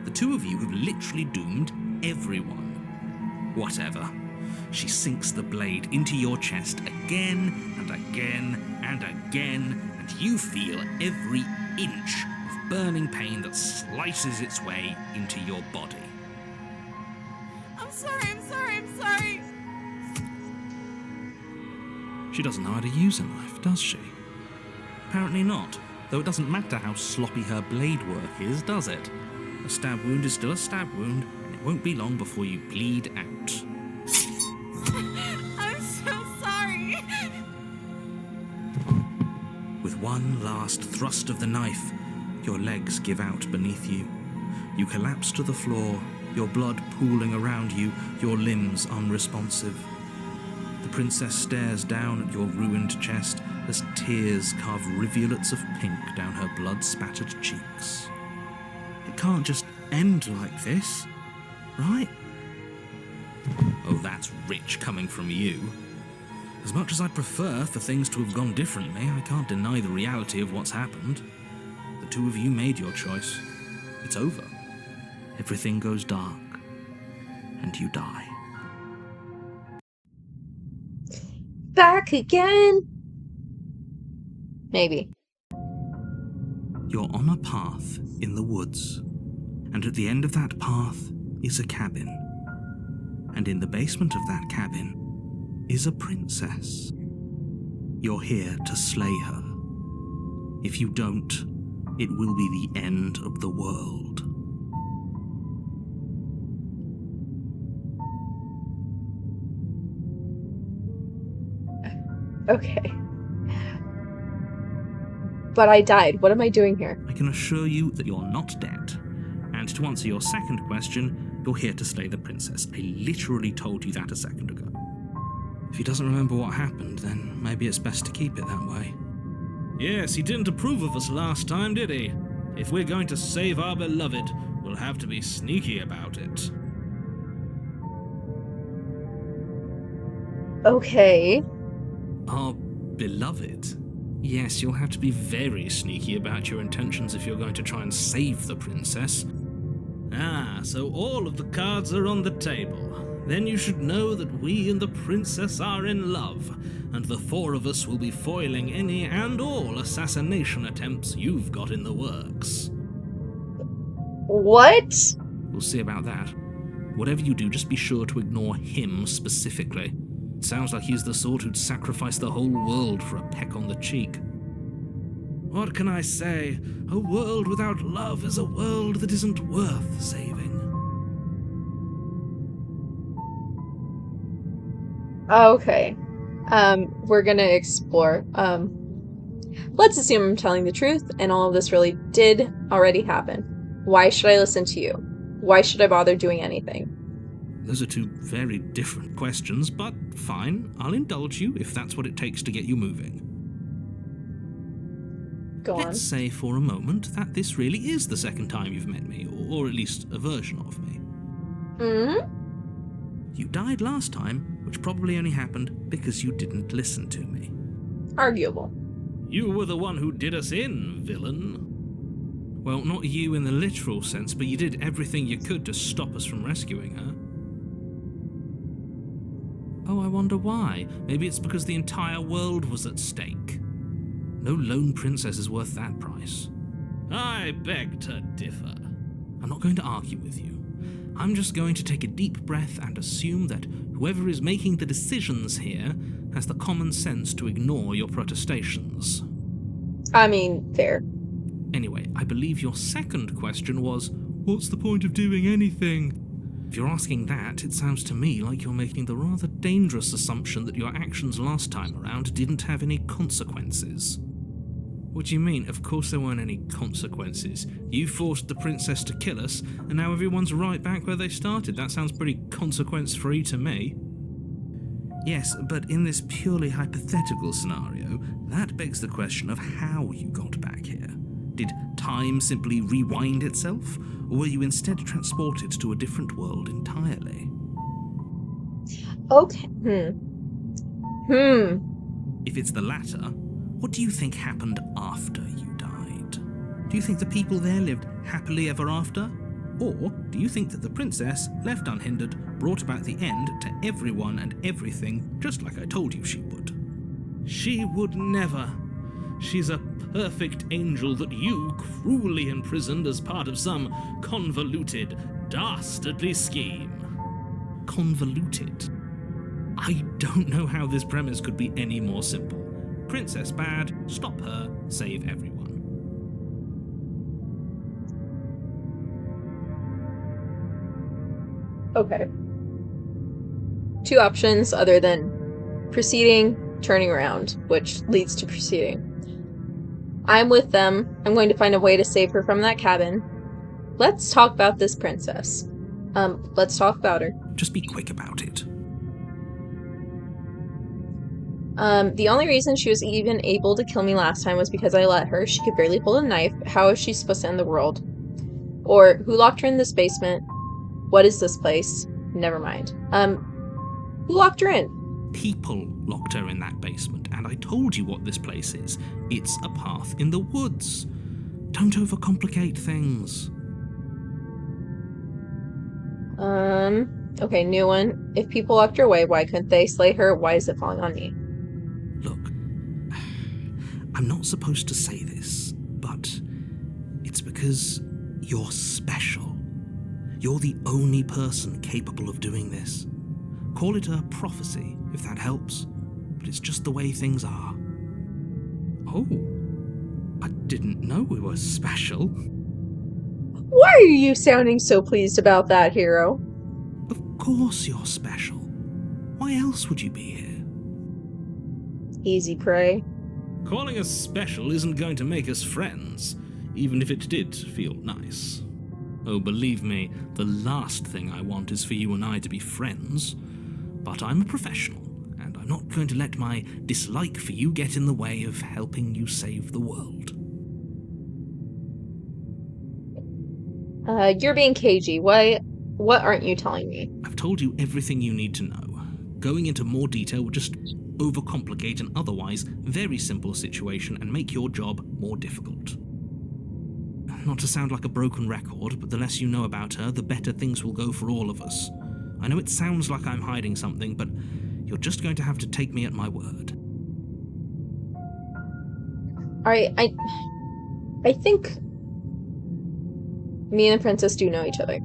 The two of you have literally doomed everyone. Whatever. She sinks the blade into your chest again and again and again, and you feel every inch of burning pain that slices its way into your body. I'm sorry. She doesn't know how to use a knife, does she? Apparently not, though it doesn't matter how sloppy her blade work is, does it? A stab wound is still a stab wound, and it won't be long before you bleed out. I'm so sorry. With one last thrust of the knife, your legs give out beneath you. You collapse to the floor, your blood pooling around you, your limbs unresponsive. The princess stares down at your ruined chest as tears carve rivulets of pink down her blood-spattered cheeks. It can't just end like this, right? Oh, that's rich coming from you. As much as I'd prefer for things to have gone differently, I can't deny the reality of what's happened. The two of you made your choice. It's over. Everything goes dark, and you die. Back again? Maybe. You're on a path in the woods, and at the end of that path is a cabin. And in the basement of that cabin is a princess. You're here to slay her. If you don't, it will be the end of the world. Okay. But I died. What am I doing here? I can assure you that you're not dead. And to answer your second question, you're here to slay the princess. I literally told you that a second ago. If he doesn't remember what happened, then maybe it's best to keep it that way. Yes, he didn't approve of us last time, did he? If we're going to save our beloved, we'll have to be sneaky about it. Okay. Our beloved? Yes, you'll have to be very sneaky about your intentions if you're going to try and save the princess. Ah, so all of the cards are on the table. Then you should know that we and the princess are in love, and the four of us will be foiling any and all assassination attempts you've got in the works. What? We'll see about that. Whatever you do, just be sure to ignore him specifically. It sounds like he's the sort who'd sacrifice the whole world for a peck on the cheek. What can I say? A world without love is a world that isn't worth saving. Okay. We're gonna explore. Let's assume I'm telling the truth and all of this really did already happen. Why should I listen to you? Why should I bother doing anything? Those are two very different questions, but fine. I'll indulge you if that's what it takes to get you moving. Go on. Let's say for a moment that this really is the second time you've met me, or at least a version of me. You died last time, which probably only happened because you didn't listen to me. Arguable. You were the one who did us in, villain. Well, not you in the literal sense, but you did everything you could to stop us from rescuing her. Oh, I wonder why. Maybe it's because the entire world was at stake. No lone princess is worth that price. I beg to differ. I'm not going to argue with you. I'm just going to take a deep breath and assume that whoever is making the decisions here has the common sense to ignore your protestations. I mean, fair. Anyway, I believe your second question was, what's the point of doing anything? If you're asking that, it sounds to me like you're making the rather dangerous assumption that your actions last time around didn't have any consequences. What do you mean? Of course there weren't any consequences. You forced the princess to kill us, and now everyone's right back where they started. That sounds pretty consequence-free to me. Yes, but in this purely hypothetical scenario, that begs the question of how you got back here. Did time simply rewind itself, or were you instead transported to a different world entirely? Okay. If it's the latter, what do you think happened after you died? Do you think the people there lived happily ever after? Or do you think that the princess, left unhindered, brought about the end to everyone and everything, just like I told you she would? She would never. She's a perfect angel that you cruelly imprisoned as part of some convoluted, dastardly scheme. Convoluted? I don't know how this premise could be any more simple. Princess bad, stop her, save everyone. Okay. Two options other than proceeding, turning around, which leads to proceeding. I'm with them. I'm going to find a way to save her from that cabin. Let's talk about this princess. Let's talk about her. Just be quick about it. The only reason she was even able to kill me last time was because I let her. She could barely hold a knife. How is she supposed to end the world? Or who locked her in this basement? What is this place? Never mind. Who locked her in? People locked her in that basement, and I told you what this place is. It's a path in the woods. Don't overcomplicate things. Okay, new one. If people locked her away, why couldn't they slay her? Why is it falling on me? Look, I'm not supposed to say this, but it's because you're special. You're the only person capable of doing this. Call it a prophecy, if that helps, but it's just the way things are. Oh, I didn't know we were special. Why are you sounding so pleased about that, hero? Of course you're special. Why else would you be here? Easy prey. Calling us special isn't going to make us friends, even if it did feel nice. Oh, believe me, the last thing I want is for you and I to be friends. But I'm a professional, and I'm not going to let my dislike for you get in the way of helping you save the world. You're being cagey. What aren't you telling me? I've told you everything you need to know. Going into more detail would just overcomplicate an otherwise very simple situation and make your job more difficult. Not to sound like a broken record, but the less you know about her, the better things will go for all of us. I know it sounds like I'm hiding something, but you're just going to have to take me at my word. Alright, I think me and the princess do know each other.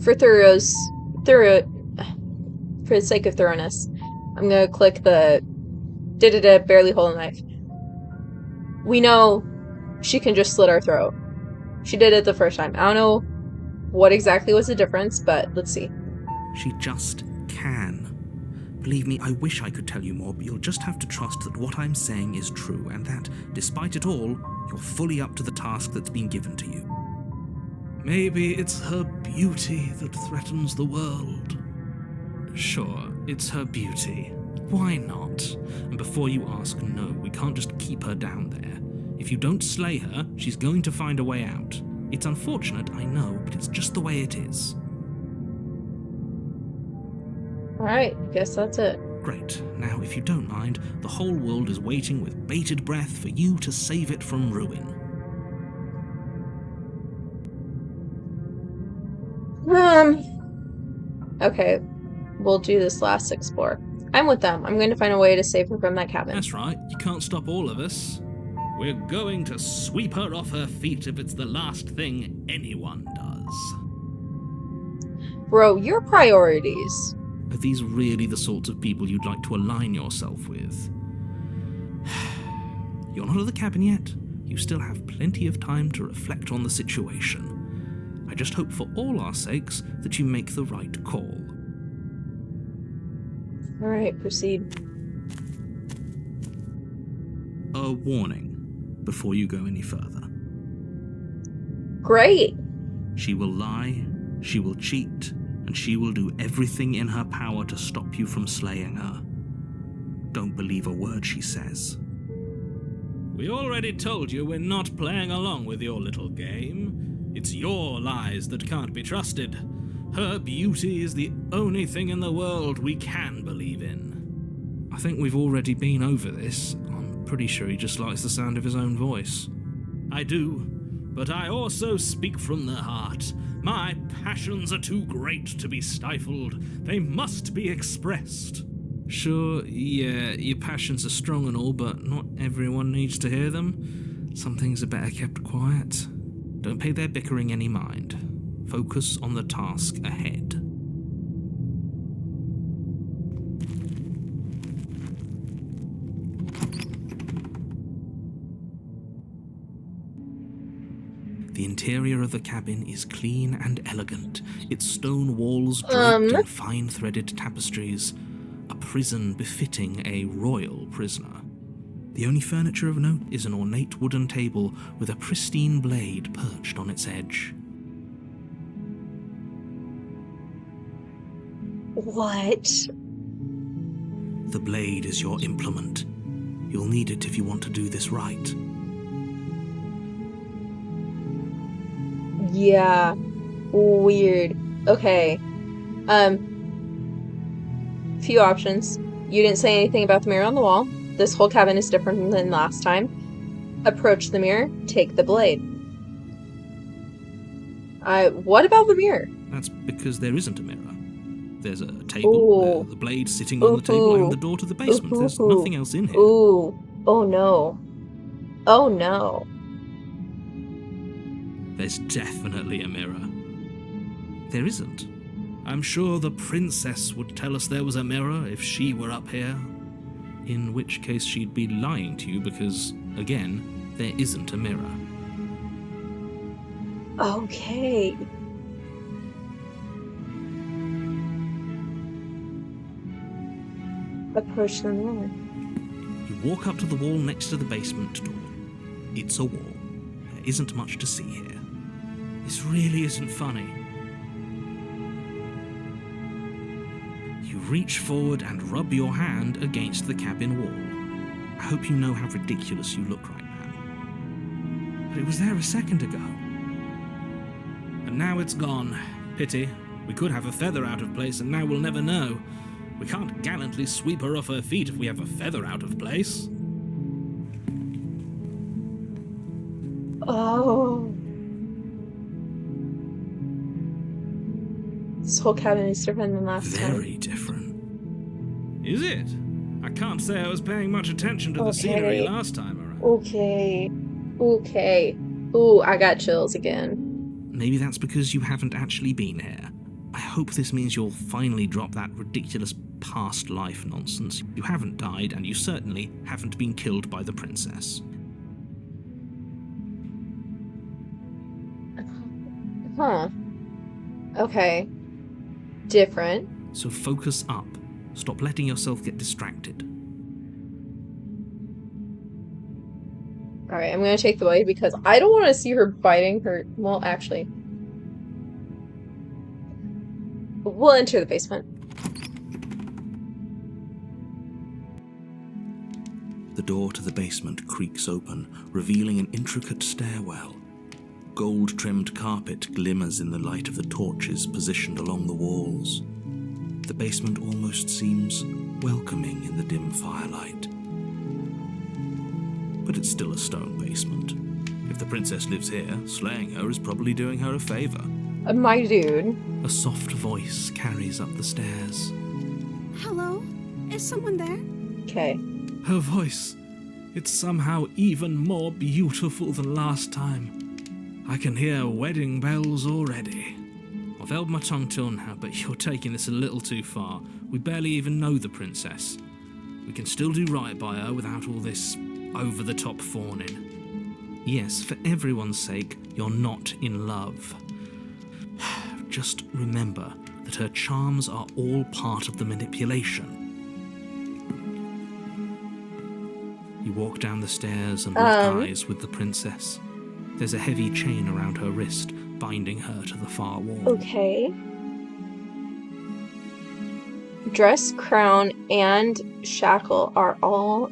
For the sake of thoroughness, I'm gonna click the barely hold a knife. We know she can just slit our throat. She did it the first time. I don't know what exactly was the difference, but let's see. She just can. Believe me, I wish I could tell you more, but you'll just have to trust that what I'm saying is true, and that, despite it all, you're fully up to the task that's been given to you. Maybe it's her beauty that threatens the world. Sure, it's her beauty. Why not? And before you ask, no, we can't just keep her down there. If you don't slay her, she's going to find a way out. It's unfortunate, I know, but it's just the way it is. Alright, guess that's it. Great. Now, if you don't mind, the whole world is waiting with bated breath for you to save it from ruin. Okay, we'll do this last explore. I'm with them. I'm going to find a way to save her from that cabin. That's right, you can't stop all of us. We're going to sweep her off her feet if it's the last thing anyone does. Bro, your priorities. Are these really the sorts of people you'd like to align yourself with? You're not at the cabin yet. You still have plenty of time to reflect on the situation. I just hope for all our sakes that you make the right call. Alright, proceed. A warning before you go any further. Great! She will lie, she will cheat, and she will do everything in her power to stop you from slaying her. Don't believe a word she says. We already told you we're not playing along with your little game. It's your lies that can't be trusted. Her beauty is the only thing in the world we can believe in. I think we've already been over this. I'm pretty sure he just likes the sound of his own voice. I do, but I also speak from the heart. My passions are too great to be stifled. They must be expressed. Sure, yeah, your passions are strong and all, but not everyone needs to hear them. Some things are better kept quiet. Don't pay their bickering any mind. Focus on the task ahead. The interior of the cabin is clean and elegant, its stone walls draped in fine-threaded tapestries, a prison befitting a royal prisoner. The only furniture of note is an ornate wooden table with a pristine blade perched on its edge. What? The blade is your implement. You'll need it if you want to do this right. Yeah. Weird. Okay. Few options. You didn't say anything about the mirror on the wall. This whole cabin is different than last time. Approach the mirror, take the blade. What about the mirror? That's because there isn't a mirror. There's a table, the blade sitting on the table, and the door to the basement. There's nothing else in here. Ooh. Oh no. Oh no. There's definitely a mirror. There isn't. I'm sure the princess would tell us there was a mirror if she were up here. In which case she'd be lying to you because, again, there isn't a mirror. Okay. Approach the mirror. You walk up to the wall next to the basement door. It's a wall. There isn't much to see here. This really isn't funny. You reach forward and rub your hand against the cabin wall. I hope you know how ridiculous you look right now. But it was there a second ago. And now it's gone. Pity. We could have a feather out of place and now we'll never know. We can't gallantly sweep her off her feet if we have a feather out of place. Oh. This whole cabin is different than last time. Very different. Is it? I can't say I was paying much attention to the scenery last time around. Okay. Okay. Ooh, I got chills again. Maybe that's because you haven't actually been here. I hope this means you'll finally drop that ridiculous past life nonsense. You haven't died, and you certainly haven't been killed by the princess. Huh. Okay. Different. So focus up. Stop letting yourself get distracted. Alright, I'm gonna take the blade because I don't want to see her biting her. Well, actually. We'll enter the basement. The door to the basement creaks open, revealing an intricate stairwell. Gold-trimmed carpet glimmers in the light of the torches positioned along the walls. The basement almost seems welcoming in the dim firelight. But it's still a stone basement. If the princess lives here, slaying her is probably doing her a favor. My dude. A soft voice carries up the stairs. Hello? Is someone there? Okay. Her voice, it's somehow even more beautiful than last time. I can hear wedding bells already. I've held my tongue till now, but you're taking this a little too far. We barely even know the princess. We can still do right by her without all this over-the-top fawning. Yes, for everyone's sake, you're not in love. Just remember that her charms are all part of the manipulation. You walk down the stairs and lock eyes with the princess. There's a heavy chain around her wrist, binding her to the far wall. Okay. Dress, crown, and shackle are all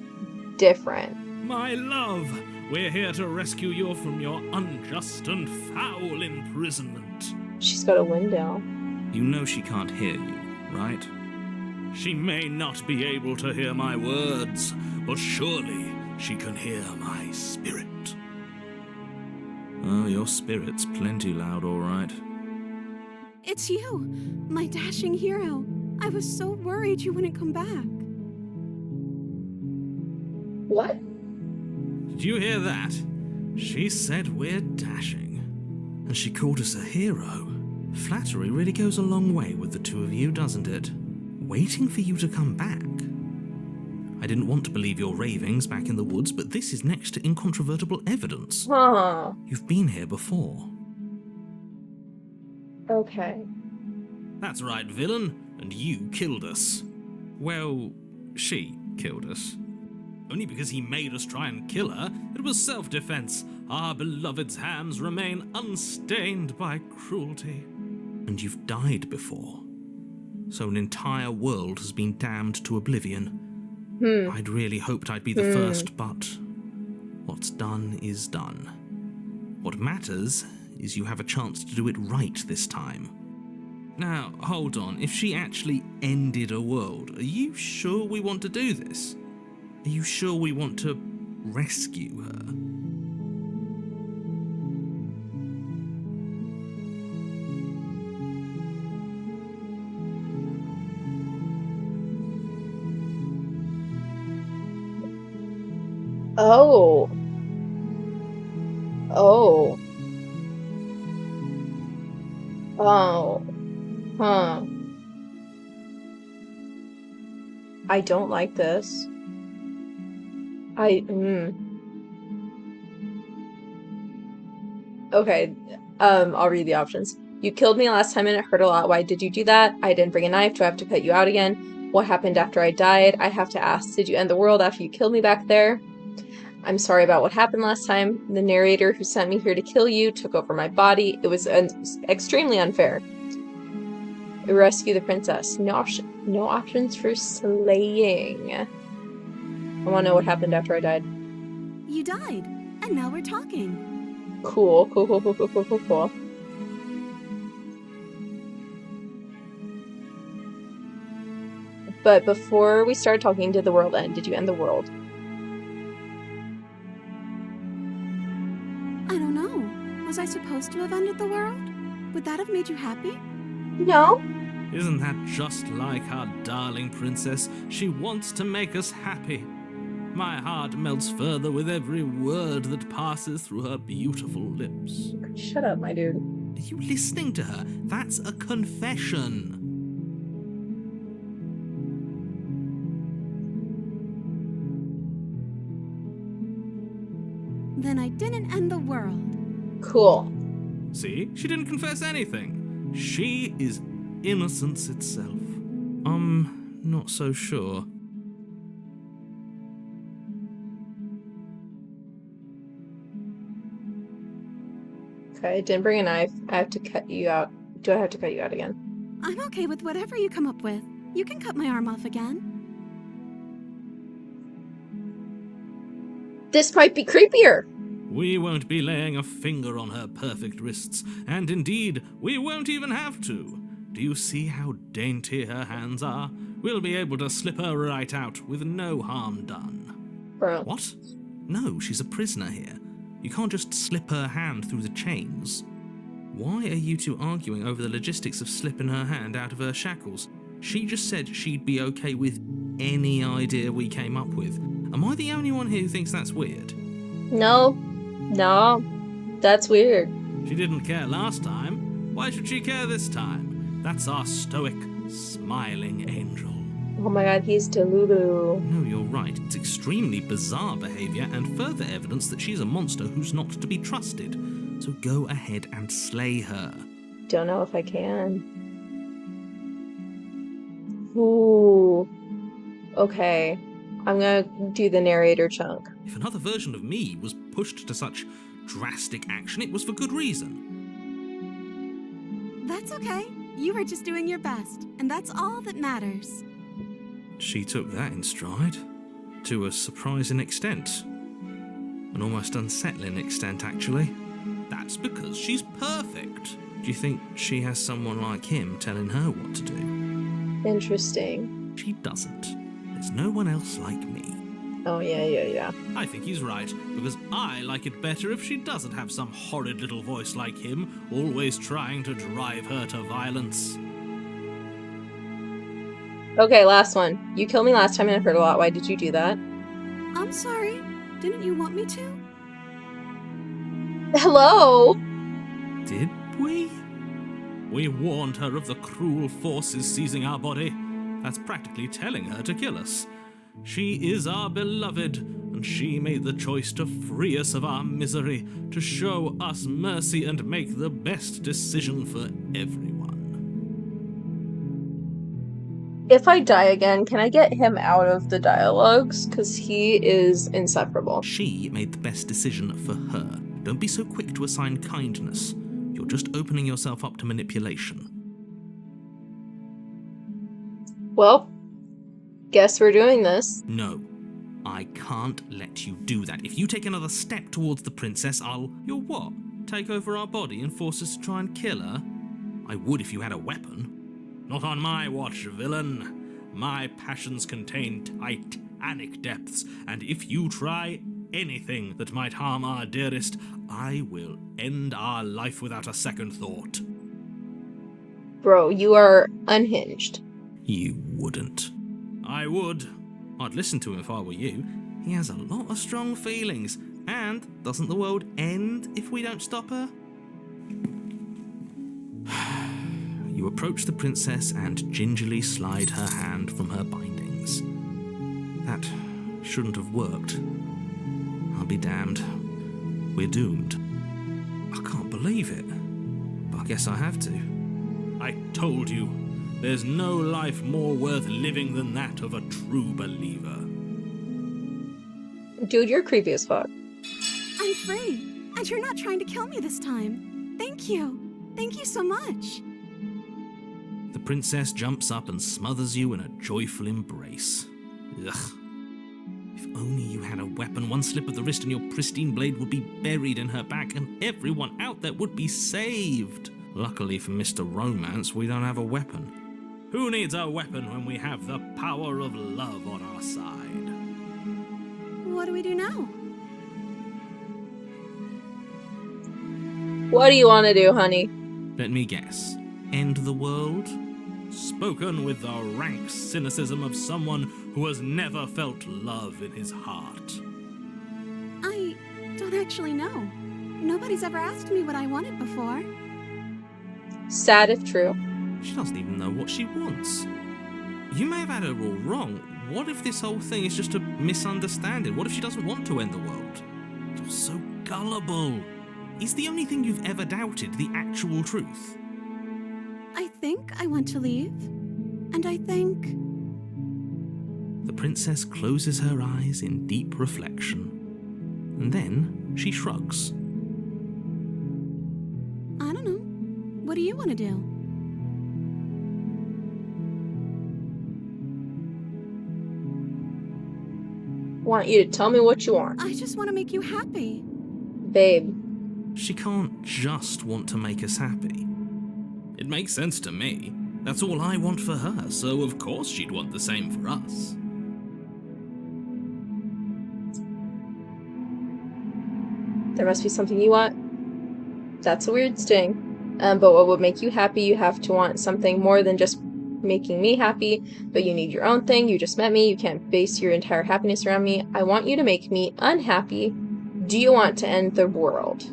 different. My love, we're here to rescue you from your unjust and foul imprisonment. She's got a window. You know she can't hear you, right? She may not be able to hear my words, but surely she can hear my spirit. Oh, your spirit's plenty loud, all right. It's you, my dashing hero. I was so worried you wouldn't come back. What? Did you hear that? She said we're dashing. And she called us a hero. Flattery really goes a long way with the two of you, doesn't it? Waiting for you to come back. I didn't want to believe your ravings back in the woods, but this is next to incontrovertible evidence. Huh. You've been here before. Okay. That's right, villain. And you killed us. Well, she killed us. Only because he made us try and kill her. It was self-defense. Our beloved's hands remain unstained by cruelty. And you've died before. So an entire world has been damned to oblivion. I'd really hoped I'd be the first, but what's done is done. What matters is you have a chance to do it right this time. Now, hold on. If she actually ended a world, are you sure we want to do this? Are you sure we want to rescue her? Oh. Oh. Oh. Huh. I don't like this. Okay, I'll read the options. You killed me last time and it hurt a lot. Why did you do that? I didn't bring a knife. Do I have to cut you out again? What happened after I died? I have to ask, did you end the world after you killed me back there? I'm sorry about what happened last time. The narrator who sent me here to kill you took over my body. It was extremely unfair. Rescue the princess. No options for slaying. I want to know what happened after I died. You died, and now we're talking. Cool. But before we start talking, did the world end? Did you end the world? I don't know. Was I supposed to have ended the world? Would that have made you happy? No. Isn't that just like our darling princess? She wants to make us happy. My heart melts further with every word that passes through her beautiful lips. Shut up, my dude. Are you listening to her? That's a confession. Then I didn't end the world. Cool. See? She didn't confess anything. She is innocence itself. I'm not so sure. Okay, I didn't bring a knife. I have to cut you out. Do I have to cut you out again? I'm okay with whatever you come up with. You can cut my arm off again. This might be creepier. We won't be laying a finger on her perfect wrists, and indeed, we won't even have to. Do you see how dainty her hands are? We'll be able to slip her right out with no harm done. Bro. What? No, she's a prisoner here. You can't just slip her hand through the chains. Why are you two arguing over the logistics of slipping her hand out of her shackles? She just said she'd be okay with any idea we came up with. Am I the only one here who thinks that's weird? No, that's weird. She didn't care last time. Why should she care this time? That's our stoic, smiling angel. Oh my god, he's Delulu. No, you're right. It's extremely bizarre behavior and further evidence that she's a monster who's not to be trusted. So go ahead and slay her. Don't know if I can. Ooh. Okay. I'm gonna do the narrator chunk. If another version of me was pushed to such drastic action, it was for good reason. That's okay. You were just doing your best, and that's all that matters. She took that in stride, to a surprising extent. An almost unsettling extent, actually. That's because she's perfect. Do you think she has someone like him telling her what to do? Interesting. She doesn't. There's no one else like me. Oh, yeah. I think he's right, because I like it better if she doesn't have some horrid little voice like him, always trying to drive her to violence. Okay, last one. You killed me last time and it hurt a lot. Why did you do that? I'm sorry. Didn't you want me to? Hello? Did we? We warned her of the cruel forces seizing our body. That's practically telling her to kill us. She is our beloved, and she made the choice to free us of our misery, to show us mercy and make the best decision for everyone. If I die again, can I get him out of the dialogues? Because he is insufferable. She made the best decision for her. Don't be so quick to assign kindness. You're just opening yourself up to manipulation. Well, guess we're doing this. No, I can't let you do that. If you take another step towards the princess, You'll what? Take over our body and force us to try and kill her? I would if you had a weapon. Not on my watch, villain. My passions contain titanic depths, and if you try anything that might harm our dearest, I will end our life without a second thought. Bro, you are unhinged. You wouldn't. I would. I'd listen to him if I were you. He has a lot of strong feelings. And doesn't the world end if we don't stop her? You approach the princess and gingerly slide her hand from her bindings. That shouldn't have worked. I'll be damned. We're doomed. I can't believe it. But I guess I have to. I told you. There's no life more worth living than that of a true believer. Dude, you're creepy as fuck. I'm free, and you're not trying to kill me this time. Thank you. Thank you so much. The princess jumps up and smothers you in a joyful embrace. Ugh. If only you had a weapon, one slip of the wrist and your pristine blade would be buried in her back, and everyone out there would be saved. Luckily for Mr. Romance, we don't have a weapon. Who needs a weapon when we have the power of love on our side? What do we do now? What do you want to do, honey? Let me guess. End the world? Spoken with the rank cynicism of someone who has never felt love in his heart. I don't actually know. Nobody's ever asked me what I wanted before. Sad if true. She doesn't even know what she wants. You may have had her all wrong. What if this whole thing is just a misunderstanding? What if she doesn't want to end the world? You're so gullible. Is the only thing you've ever doubted the actual truth? I think I want to leave. And I think... The princess closes her eyes in deep reflection. And then she shrugs. I don't know. What do you want to do? want you to tell me what you want. I just want to make you happy. Babe. She can't just want to make us happy. It makes sense to me. That's all I want for her, so of course she'd want the same for us. There must be something you want. That's a weird sting. But what would make you happy, you have to want something more than just making me happy, but you need your own thing. You just met me. You can't base your entire happiness around me. I want you to make me unhappy. Do you want to end the world?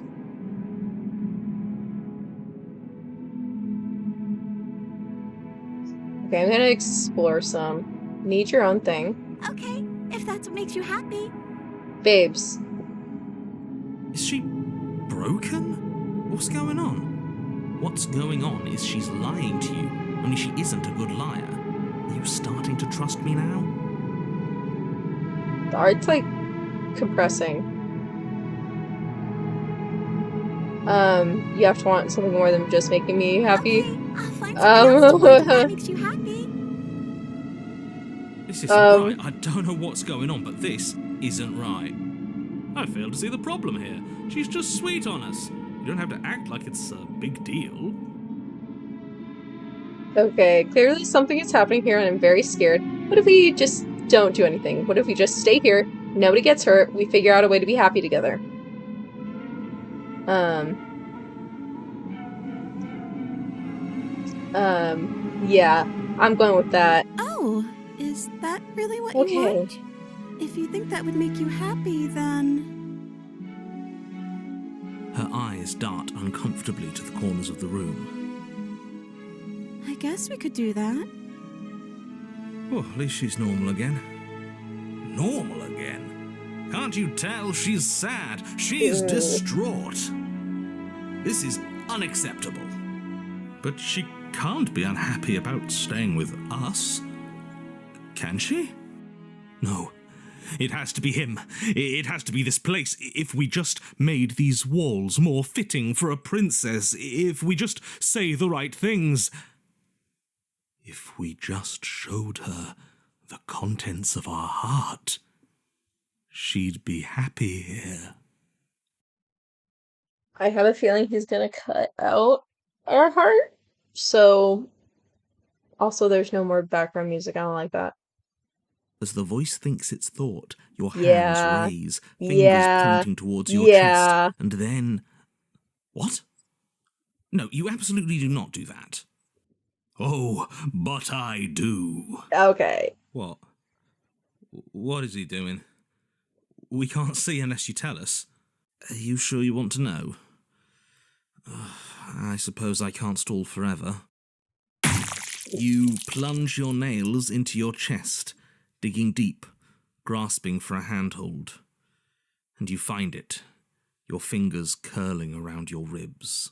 Okay, I'm gonna explore some. Need your own thing. Okay, if that's what makes you happy. Babes. Is she broken? What's going on? What's going on is she's lying to you, only she isn't a good liar. Are you starting to trust me now? The art's like compressing. You have to want something more than just making me happy. Okay, I'll find something else to want that makes you happy. This isn't right. I don't know what's going on, but this isn't right. I fail to see the problem here. She's just sweet on us. You don't have to act like it's a big deal. Okay, clearly something is happening here and I'm very scared. What if we just don't do anything? What if we just stay here, nobody gets hurt, we figure out a way to be happy together? Yeah, I'm going with that. Oh, is that really what Okay. you want? If you think that would make you happy, then... Her eyes dart uncomfortably to the corners of the room. I guess we could do that. Oh, at least she's normal again. Normal again? Can't you tell she's sad? She's distraught. This is unacceptable. But she can't be unhappy about staying with us. Can she? No. It has to be him. It has to be this place. If we just made these walls more fitting for a princess, if we just say the right things, if we just showed her the contents of our heart, she'd be happy here. I have a feeling he's gonna cut out our heart. So, also there's no more background music. I don't like that. As the voice thinks its thought, your hands Yeah. raise, fingers pointing towards your chest, and then... What? No, you absolutely do not do that. Oh, but I do. Okay. What? What is he doing? We can't see unless you tell us. Are you sure you want to know? I suppose I can't stall forever. You plunge your nails into your chest, digging deep, grasping for a handhold. And you find it, your fingers curling around your ribs.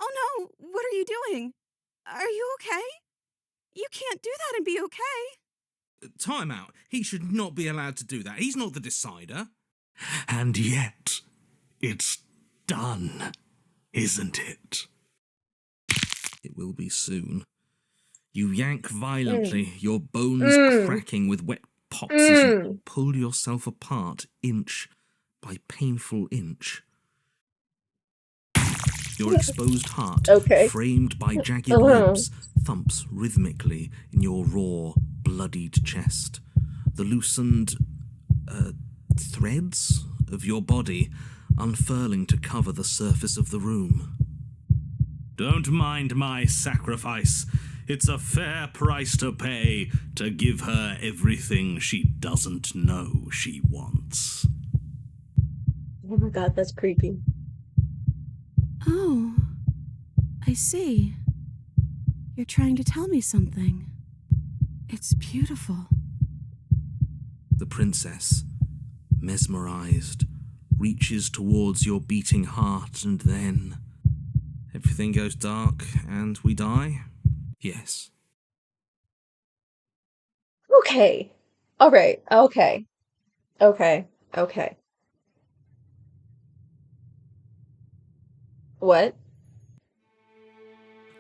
Oh no, what are you doing? Are you okay? You can't do that and be okay. Time out. He should not be allowed to do that. He's not the decider. And yet, it's done, isn't it? It will be soon. You yank violently, your bones cracking with wet pops as you pull yourself apart inch by painful inch. Your exposed heart, framed by jagged ribs, thumps rhythmically in your raw, bloodied chest. The loosened threads of your body unfurling to cover the surface of the room. Don't mind my sacrifice. It's a fair price to pay to give her everything she doesn't know she wants. Oh my god, that's creepy. Oh, I see. You're trying to tell me something. It's beautiful. The princess, mesmerized, reaches towards your beating heart, and then everything goes dark and we die? Yes. Okay. Alright. Okay. Okay. Okay. What?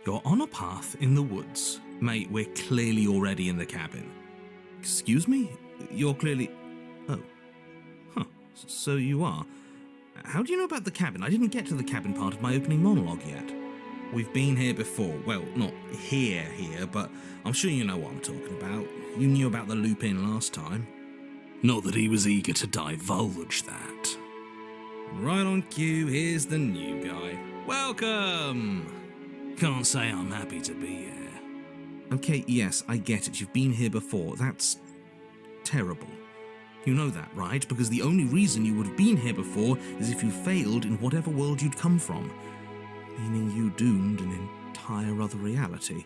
You're on a path in the woods. Mate, we're clearly already in the cabin. Excuse me? you're clearly... Oh. Huh. So you are. How do you know about the cabin? I didn't get to the cabin part of my opening monologue yet. We've been here before. Well, not here, but I'm sure you know what I'm talking about. You knew about the Lupin last time. Not that he was eager to divulge that. Right on cue, here's the new guy. Welcome! Can't say I'm happy to be here. Okay, yes, I get it. You've been here before. That's terrible. You know that, right? Because the only reason you would have been here before is if you failed in whatever world you'd come from. Meaning you doomed an entire other reality.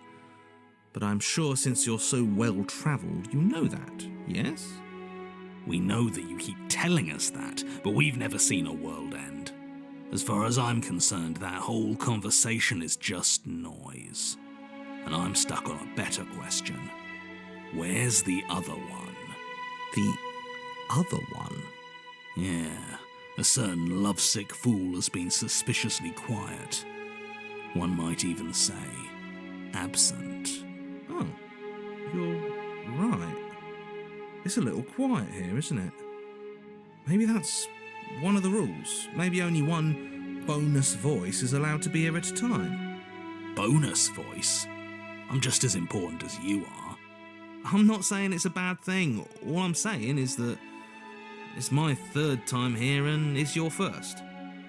But I'm sure since you're so well-travelled, you know that, yes? We know that you keep telling us that, but we've never seen a world end. As far as I'm concerned, that whole conversation is just noise. And I'm stuck on a better question. Where's the other one? The other one? Yeah, a certain lovesick fool has been suspiciously quiet. One might even say, absent. Oh, you're right. It's a little quiet here, isn't it? Maybe that's one of the rules. Maybe only one bonus voice is allowed to be here at a time. Bonus voice? I'm just as important as you are. I'm not saying it's a bad thing. All I'm saying is that it's my third time here and it's your first.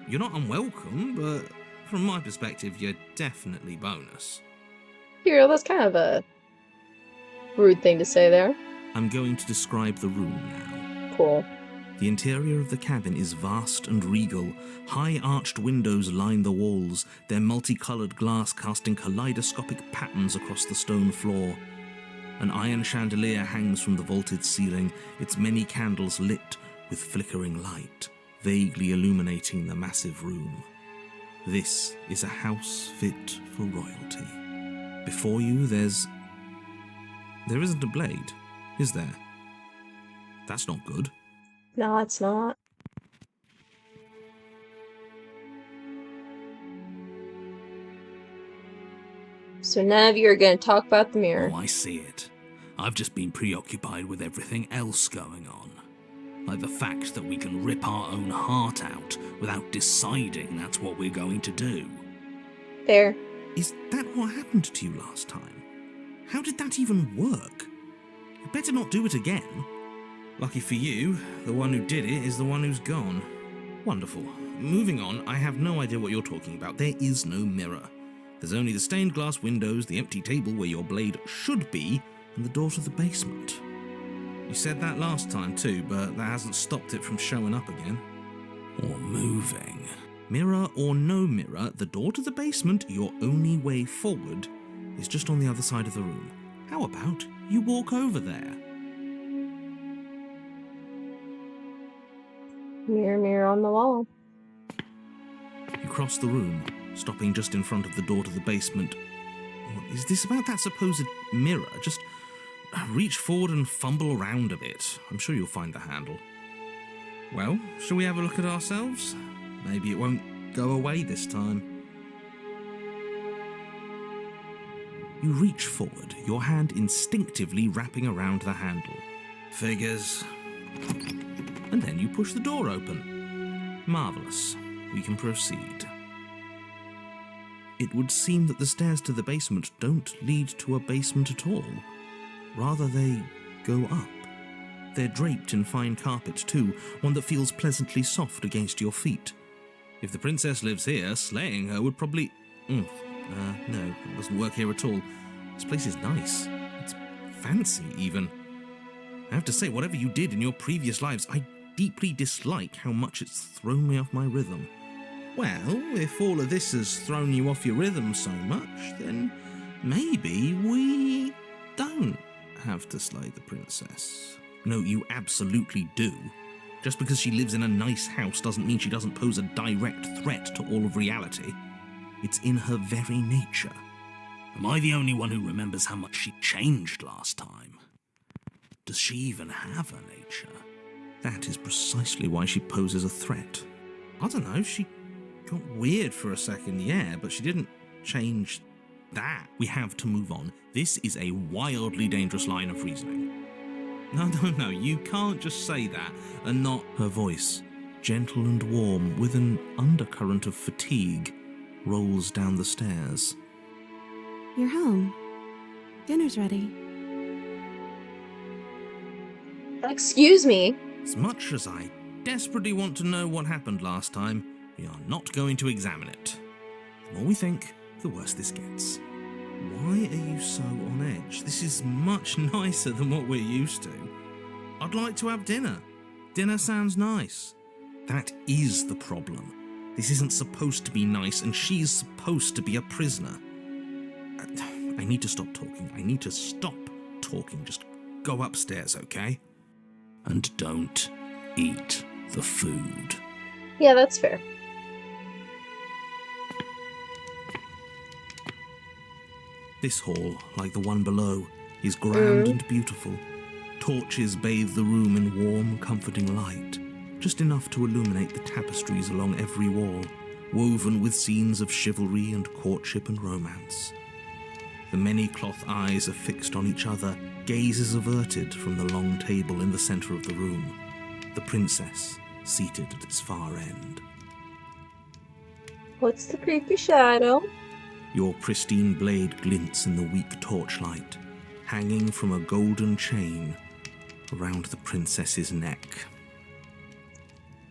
You're not unwelcome, but from my perspective, you're definitely bonus. Hero, that's kind of a rude thing to say there. I'm going to describe the room now. Cool. The interior of the cabin is vast and regal. High arched windows line the walls, their multicolored glass casting kaleidoscopic patterns across the stone floor. An iron chandelier hangs from the vaulted ceiling, its many candles lit with flickering light, vaguely illuminating the massive room. This is a house fit for royalty. Before you, there isn't a blade, is there? That's not good. No, it's not. So none of you are going to talk about the mirror. Oh, I see it. I've just been preoccupied with everything else going on. Like the fact that we can rip our own heart out without deciding that's what we're going to do. Fair. Is that what happened to you last time? How did that even work? You better not do it again. Lucky for you, the one who did it is the one who's gone. Wonderful. Moving on, I have no idea what you're talking about. There is no mirror. There's only the stained glass windows, the empty table where your blade should be, and the door to the basement. You said that last time too, but that hasn't stopped it from showing up again. Or moving. Mirror or no mirror, the door to the basement, your only way forward, is just on the other side of the room. How about you walk over there? Mirror, mirror on the wall. You cross the room, stopping just in front of the door to the basement. What is this about that supposed mirror? Just reach forward and fumble around a bit. I'm sure you'll find the handle. Well, shall we have a look at ourselves? Maybe it won't go away this time. You reach forward, your hand instinctively wrapping around the handle. Figures. And then you push the door open. Marvellous. We can proceed. It would seem that the stairs to the basement don't lead to a basement at all. Rather, they go up. They're draped in fine carpet too, one that feels pleasantly soft against your feet. If the princess lives here, slaying her would probably... no, it doesn't work here at all. This place is nice. It's fancy, even. I have to say, whatever you did in your previous lives, I deeply dislike how much it's thrown me off my rhythm. Well, if all of this has thrown you off your rhythm so much, then maybe we don't have to slay the princess. No, you absolutely do. Just because she lives in a nice house doesn't mean she doesn't pose a direct threat to all of reality. It's in her very nature. Am I the only one who remembers how much she changed last time? Does she even have a nature? That is precisely why she poses a threat. I don't know, she got weird for a second, yeah, but she didn't change that. We have to move on. This is a wildly dangerous line of reasoning. No, you can't just say that and not... Her voice, gentle and warm, with an undercurrent of fatigue, rolls down the stairs. You're home. Dinner's ready. Excuse me. As much as I desperately want to know what happened last time, we are not going to examine it. The more we think, the worse this gets. Why are you so on edge? This is much nicer than what we're used to. I'd like to have dinner. Dinner sounds nice. That is the problem. This isn't supposed to be nice, and she's supposed to be a prisoner. I need to stop talking. I need to stop talking. Just go upstairs, okay? And don't eat the food. Yeah, that's fair. This hall, like the one below, is grand and beautiful. Torches bathe the room in warm, comforting light, just enough to illuminate the tapestries along every wall, woven with scenes of chivalry and courtship and romance. The many cloth eyes are fixed on each other, gazes averted from the long table in the centre of the room, the princess seated at its far end. What's the creepy shadow? Your pristine blade glints in the weak torchlight, hanging from a golden chain around the princess's neck.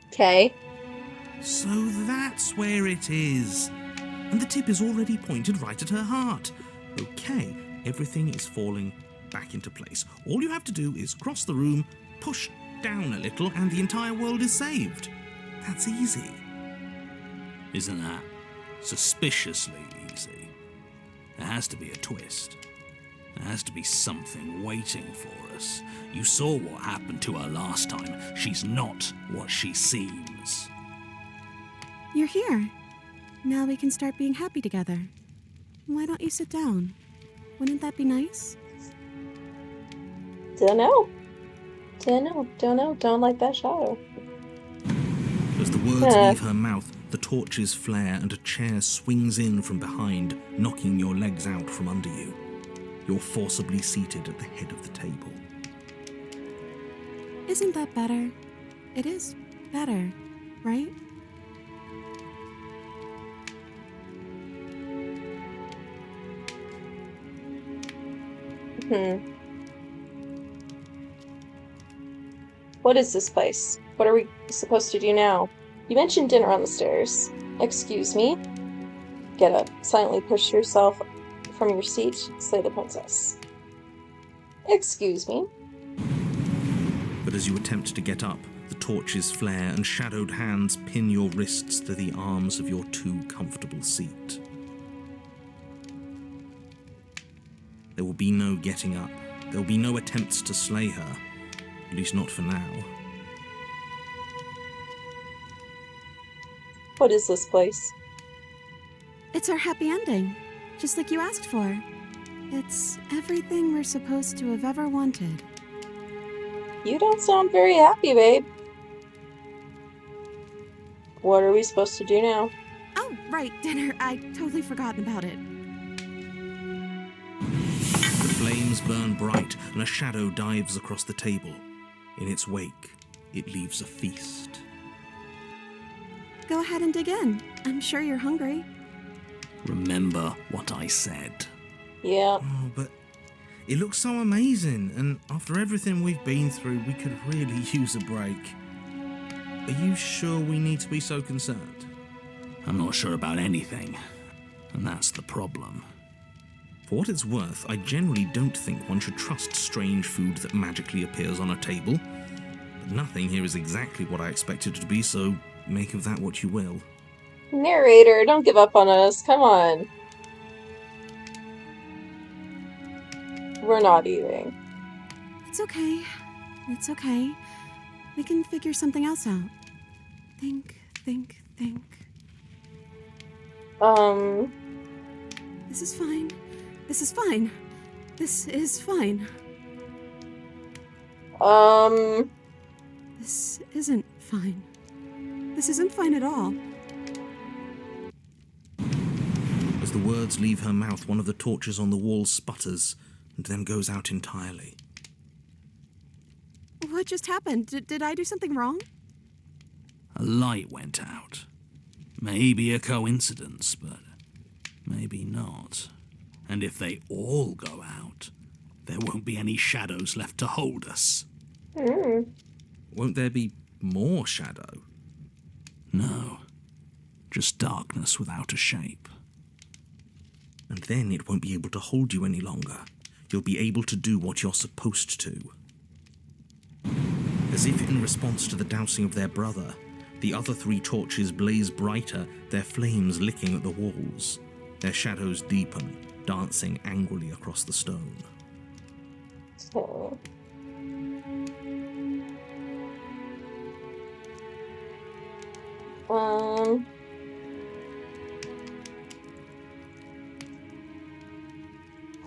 Okay. So that's where it is. And the tip is already pointed right at her heart. Okay, everything is falling back into place. All you have to do is cross the room, push down a little, and the entire world is saved. That's easy. Isn't that suspiciously easy? There has to be a twist. There has to be something waiting for us. You saw what happened to her last time. She's not what she seems. You're here. Now we can start being happy together. Why don't you sit down? Wouldn't that be nice? Don't know. Don't like that shadow. As the words leave her mouth, the torches flare and a chair swings in from behind, knocking your legs out from under you. You're forcibly seated at the head of the table. Isn't that better? It is better, right? What is this place? What are we supposed to do now? You mentioned dinner on the stairs. Excuse me. Get up. Silently push yourself from your seat. Slay the princess. Excuse me. But as you attempt to get up, the torches flare and shadowed hands pin your wrists to the arms of your too comfortable seat. There will be no getting up. There will be no attempts to slay her. At least not for now. What is this place? It's our happy ending, just like you asked for. It's everything we're supposed to have ever wanted. You don't sound very happy, babe. What are we supposed to do now? Oh, right, dinner. I totally forgotten about it. The flames burn bright and a shadow dives across the table. In its wake, it leaves a feast. Go ahead and dig in. I'm sure you're hungry. Remember what I said. Yeah. Oh, but it looks so amazing, and after everything we've been through, we could really use a break. Are you sure we need to be so concerned? I'm not sure about anything, and that's the problem. For what it's worth, I generally don't think one should trust strange food that magically appears on a table. But nothing here is exactly what I expected it to be, so make of that what you will. Narrator, don't give up on us. Come on. We're not eating. It's okay. It's okay. We can figure something else out. Think. This is fine. This is fine. This is fine. This isn't fine. This isn't fine at all. As the words leave her mouth, one of the torches on the wall sputters and then goes out entirely. What just happened? Did I do something wrong? A light went out. Maybe a coincidence, but maybe not. And if they all go out, there won't be any shadows left to hold us. Won't there be more shadow? No, just darkness without a shape. And then it won't be able to hold you any longer. You'll be able to do what you're supposed to. As if in response to the dousing of their brother, the other 3 torches blaze brighter, their flames licking at the walls. Their shadows deepen, dancing angrily across the stone. Oh.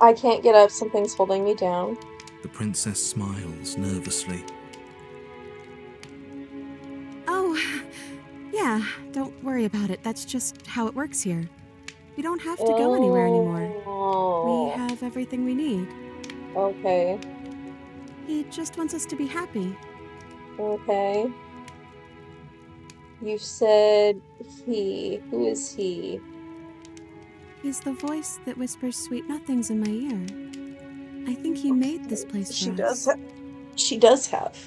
I can't get up. Something's holding me down. The princess smiles nervously. Oh, yeah, don't worry about it. That's just how it works here. We don't have to go anywhere anymore. We have everything we need. Okay. He just wants us to be happy. Okay. You said he. Who is he? He's the voice that whispers sweet nothings in my ear. I think he made this place for us. She does have.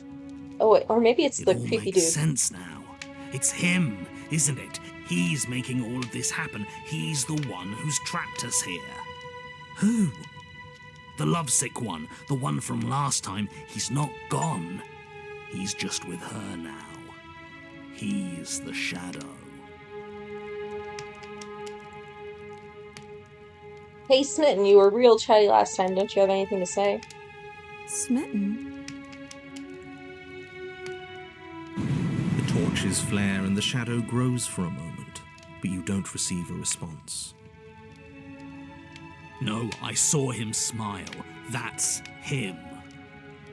Oh wait, or maybe it's the It all creepy makes dude. sense now. It's him, isn't it? He's making all of this happen. He's the one who's trapped us here. Who? The lovesick one, the one from last time. He's not gone. He's just with her now. He's the shadow. Hey Smitten, you were real chatty last time. Don't you have anything to say? Smitten? The torches flare and the shadow grows for a moment, but you don't receive a response. No, I saw him smile. That's him.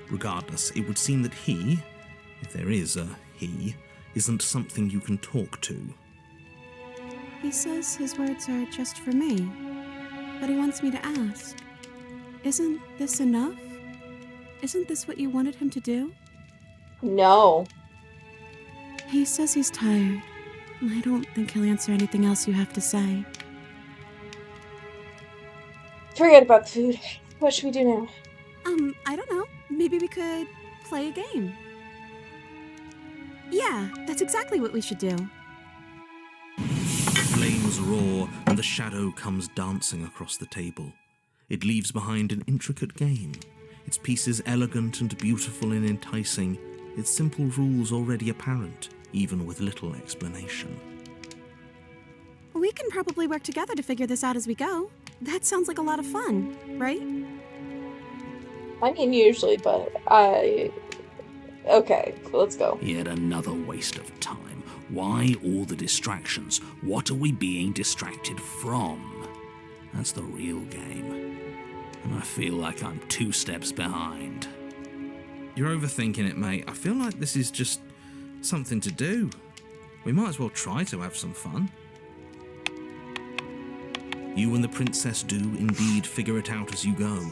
Regardless, it would seem that he, if there is a he, isn't something you can talk to. He says his words are just for me, but he wants me to ask. Isn't this enough? Isn't this what you wanted him to do? No. He says he's tired. I don't think he'll answer anything else you have to say. Forget about the food. What should we do now? I don't know. Maybe we could play a game. Yeah, that's exactly what we should do. Flames roar and the shadow comes dancing across the table. It leaves behind an intricate game, its pieces elegant and beautiful and enticing, its simple rules already apparent, even with little explanation. We can probably work together to figure this out as we go. That sounds like a lot of fun, right? I mean, usually, but okay, let's go. Yet another waste of time. Why all the distractions? What are we being distracted from? That's the real game. And I feel like I'm 2 steps behind. You're overthinking it, mate. I feel like this is just something to do. We might as well try to have some fun. You and the princess do indeed figure it out as you go.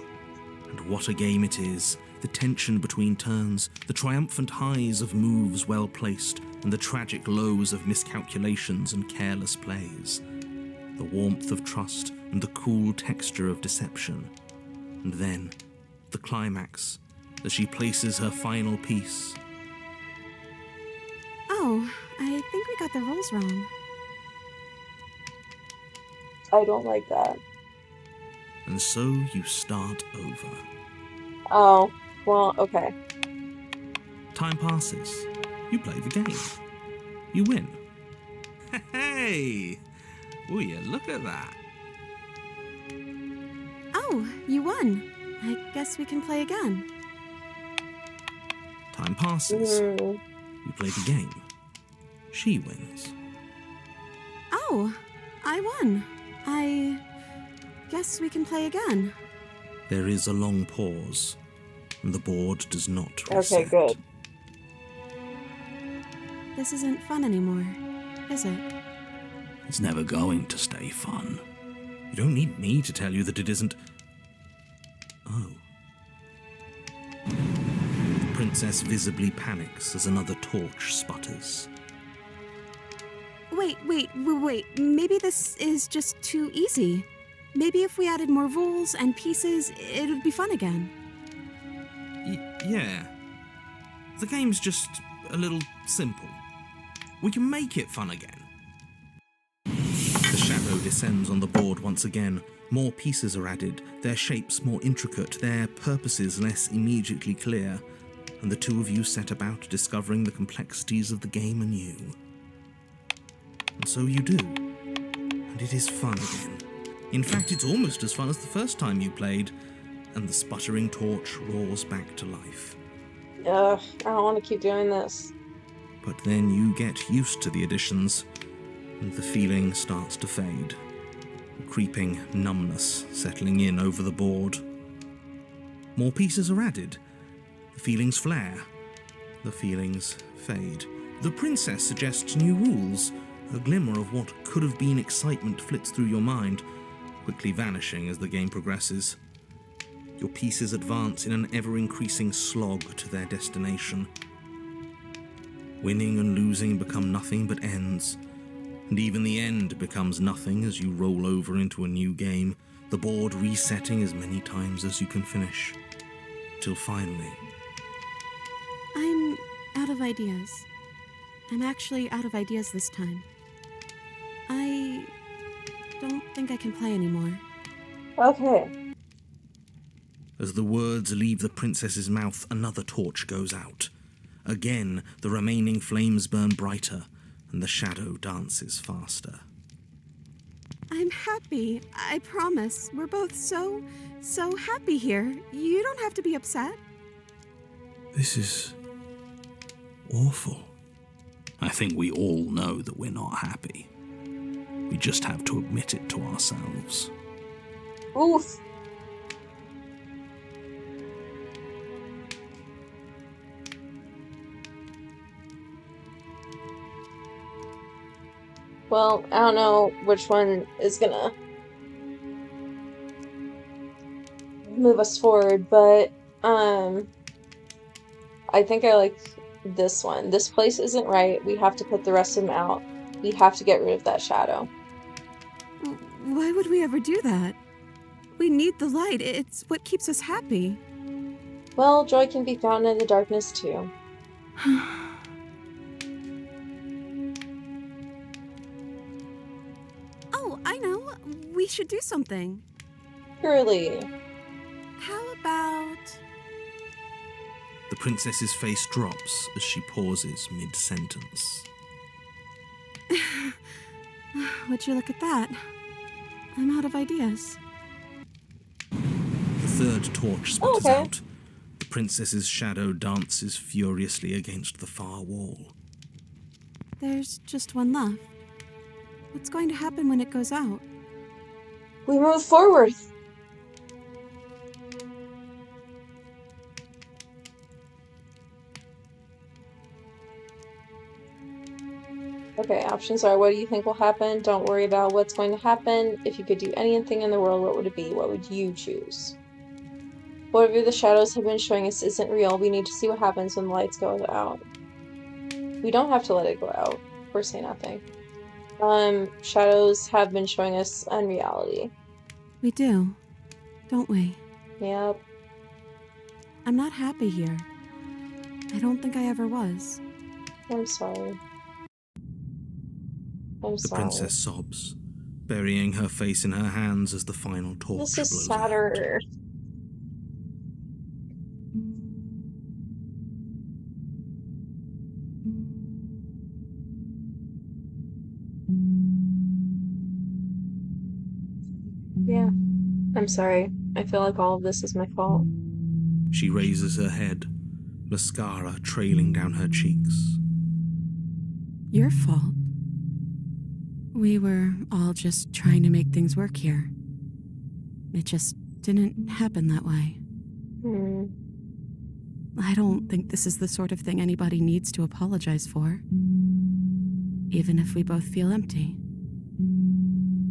And what a game it is. The tension between turns, the triumphant highs of moves well placed, and the tragic lows of miscalculations and careless plays. The warmth of trust and the cool texture of deception. And then, the climax, as she places her final piece. Oh, I think we got the rules wrong. I don't like that. And so you start over. Oh, well, okay. Time passes. You play the game. You win. Hey! Will you look at that? Oh, you won. I guess we can play again. Time passes. Mm. You play the game. She wins. Oh, I won. I guess we can play again. There is a long pause, and the board does not reset. Okay, good. This isn't fun anymore, is it? It's never going to stay fun. You don't need me to tell you that it isn't. Oh. The princess visibly panics as another torch sputters. Wait. Maybe this is just too easy. Maybe if we added more rules and pieces, it would be fun again. Yeah. The game's just a little simple. We can make it fun again. The shadow descends on the board once again. More pieces are added, their shapes more intricate, their purposes less immediately clear, and the two of you set about discovering the complexities of the game anew. And so you do. And it is fun again. In fact, it's almost as fun as the first time you played, and the sputtering torch roars back to life. Ugh, I don't want to keep doing this. But then you get used to the additions, and the feeling starts to fade. A creeping numbness settling in over the board. More pieces are added. The feelings flare. The feelings fade. The princess suggests new rules. A glimmer of what could have been excitement flits through your mind, quickly vanishing as the game progresses. Your pieces advance in an ever-increasing slog to their destination. Winning and losing become nothing but ends, and even the end becomes nothing as you roll over into a new game, the board resetting as many times as you can finish, till finally... I'm out of ideas. I'm actually out of ideas this time. I don't think I can play anymore. Okay. As the words leave the princess's mouth, another torch goes out. Again, the remaining flames burn brighter, and the shadow dances faster. I'm happy. I promise. We're both so happy here. You don't have to be upset. This is... awful. I think we all know that we're not happy. We just have to admit it to ourselves. Oof. Well, I don't know which one is gonna move us forward, but I think I like this one. This place isn't right. We have to put the rest of them out. We have to get rid of that shadow. Why would we ever do that? We need the light. It's what keeps us happy. Well, joy can be found in the darkness too. Oh, I know. We should do something. Surely. How about... The princess's face drops as she pauses mid-sentence. Would you look at that? I'm out of ideas. The third torch sputters Okay. out. The princess's shadow dances furiously against the far wall. There's just one left. What's going to happen when it goes out? We move forward. Okay, options are: what do you think will happen? Don't worry about what's going to happen. If you could do anything in the world, what would it be? What would you choose? Whatever the shadows have been showing us isn't real. We need to see what happens when the lights go out. We don't have to let it go out, or say nothing. Shadows have been showing us unreality. We do, don't we? Yep. I'm not happy here. I don't think I ever was. I'm sorry. I'm The sorry. princess sobs, burying her face in her hands as the final torch This blows is sadder. out. Yeah. I'm sorry. I feel like all of this is my fault. She raises her head, mascara trailing down her cheeks. Your fault. We were all just trying to make things work here. It just didn't happen that way. I don't think this is the sort of thing anybody needs to apologize for. Even if we both feel empty.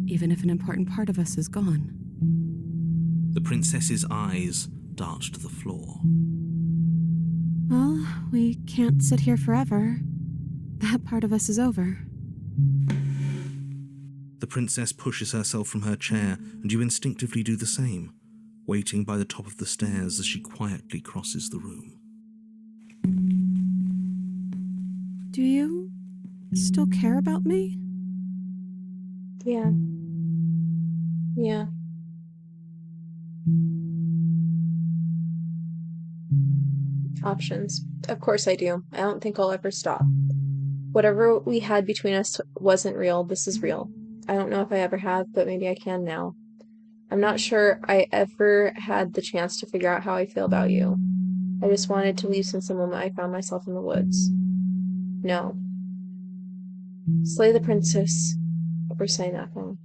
Even if an important part of us is gone. The princess's eyes dart to the floor. Well, we can't sit here forever. That part of us is over. The princess pushes herself from her chair, and you instinctively do the same, waiting by the top of the stairs as she quietly crosses the room. Do you still care about me? Yeah. Yeah. Options. Of course I do. I don't think I'll ever stop. Whatever we had between us wasn't real. This is real. I don't know if I ever have, but maybe I can now. I'm not sure I ever had the chance to figure out how I feel about you. I just wanted to leave since the moment I found myself in the woods. No. Slay the princess, or say nothing.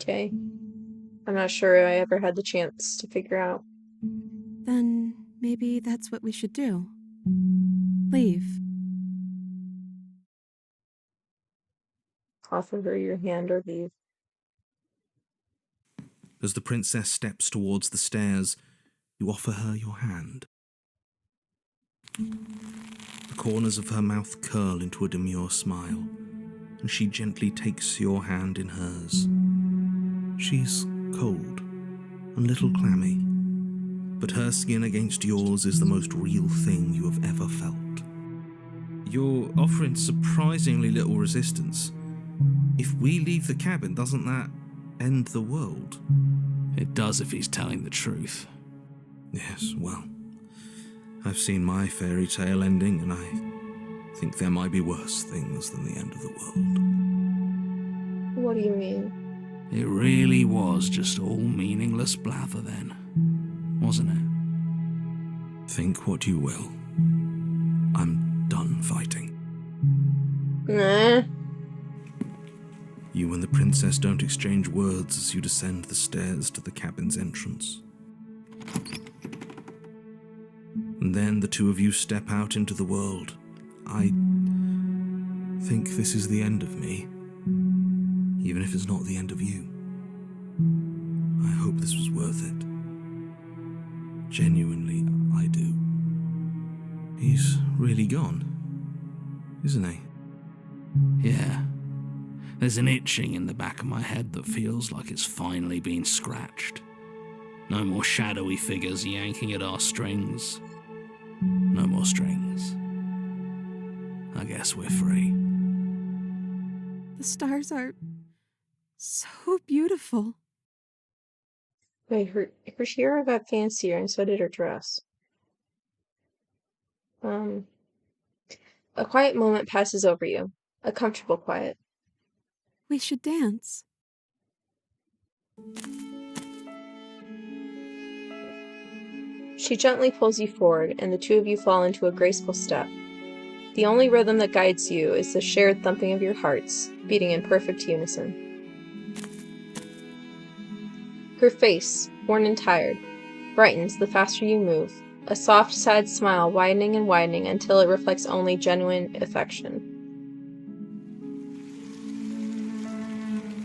Okay. I'm not sure I ever had the chance to figure out. Then maybe that's what we should do. Leave. Offer her your hand or leave. As the princess steps towards the stairs, you offer her your hand. The corners of her mouth curl into a demure smile, and she gently takes your hand in hers. She's cold, a little clammy, but her skin against yours is the most real thing you have ever felt. You're offering surprisingly little resistance. If we leave the cabin, doesn't that end the world? It does if he's telling the truth. Yes, well, I've seen my fairy tale ending, and I think there might be worse things than the end of the world. What do you mean? It really was just all meaningless blather then, wasn't it? Think what you will. I'm done fighting. Nah. You and the princess don't exchange words as you descend the stairs to the cabin's entrance. And then the two of you step out into the world. I think this is the end of me, even if it's not the end of you. I hope this was worth it. Genuinely, I do. He's really gone, isn't he? Yeah. There's an itching in the back of my head that feels like it's finally been scratched. No more shadowy figures yanking at our strings. No more strings. I guess we're free. The stars are so beautiful. Wait, her tiara got fancier, and so did her dress. A quiet moment passes over you. A comfortable quiet. We should dance. She gently pulls you forward, and the two of you fall into a graceful step. The only rhythm that guides you is the shared thumping of your hearts, beating in perfect unison. Her face, worn and tired, brightens the faster you move, a soft, sad smile widening and widening until it reflects only genuine affection.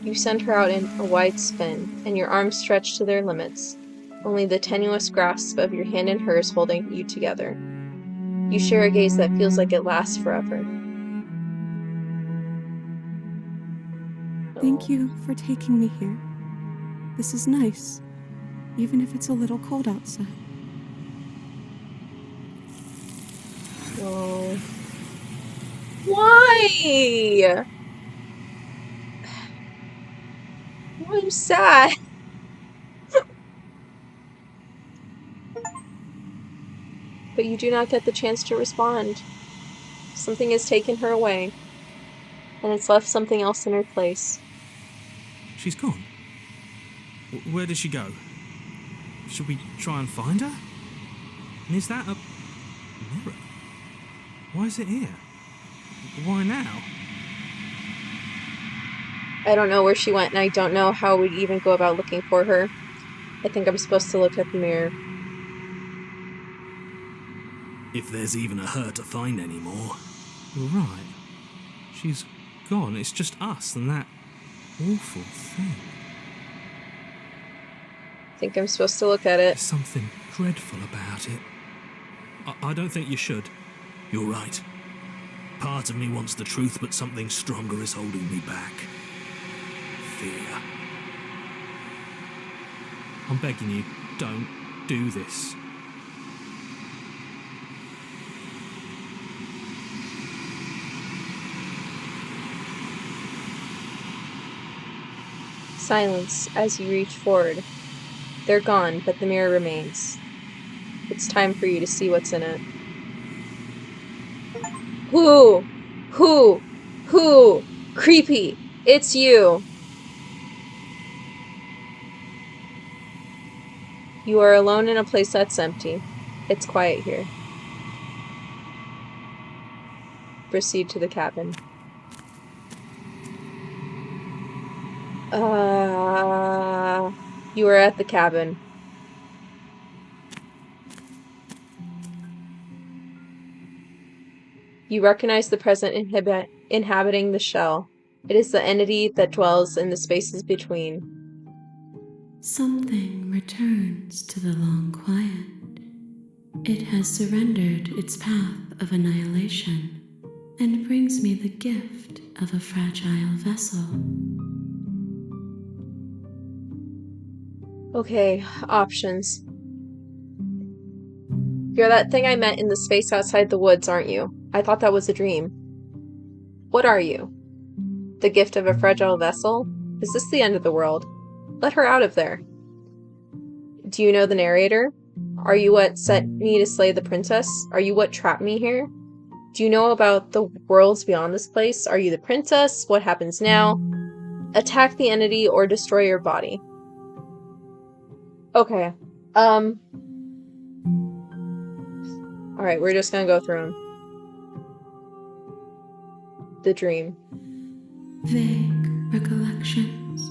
You send her out in a wide spin, and your arms stretch to their limits, only the tenuous grasp of your hand in hers holding you together. You share a gaze that feels like it lasts forever. Thank you for taking me here. This is nice, even if it's a little cold outside. Oh. Why? I'm sad. But you do not get the chance to respond. Something has taken her away, and it's left something else in her place. She's gone. Where did she go? Should we try and find her? And is that a mirror? Why is it here? Why now? I don't know where she went, and I don't know how we'd even go about looking for her. I think I'm supposed to look at the mirror. If there's even a her to find anymore. You're right. She's gone. It's just us and that awful thing. I think I'm supposed to look at it. There's something dreadful about it. I don't think you should. You're right. Part of me wants the truth, but something stronger is holding me back. Fear. I'm begging you, don't do this. Silence as you reach forward. They're gone, but the mirror remains. It's time for you to see what's in it. Who? Creepy! It's you! You are alone in a place that's empty. It's quiet here. Proceed to the cabin. You are at the cabin. You recognize the present inhabiting the shell. It is the entity that dwells in the spaces between. Something returns to the long quiet. It has surrendered its path of annihilation and brings me the gift of a fragile vessel. Okay, options. You're that thing I met in the space outside the woods, aren't you? I thought that was a dream. What are you? The gift of a fragile vessel? Is this the end of the world? Let her out of there. Do you know the narrator? Are you what set me to slay the princess? Are you what trapped me here? Do you know about the worlds beyond this place? Are you the princess? What happens now? Attack the entity or destroy your body. Okay. Alright, we're just gonna go through them. The dream. Vague recollections,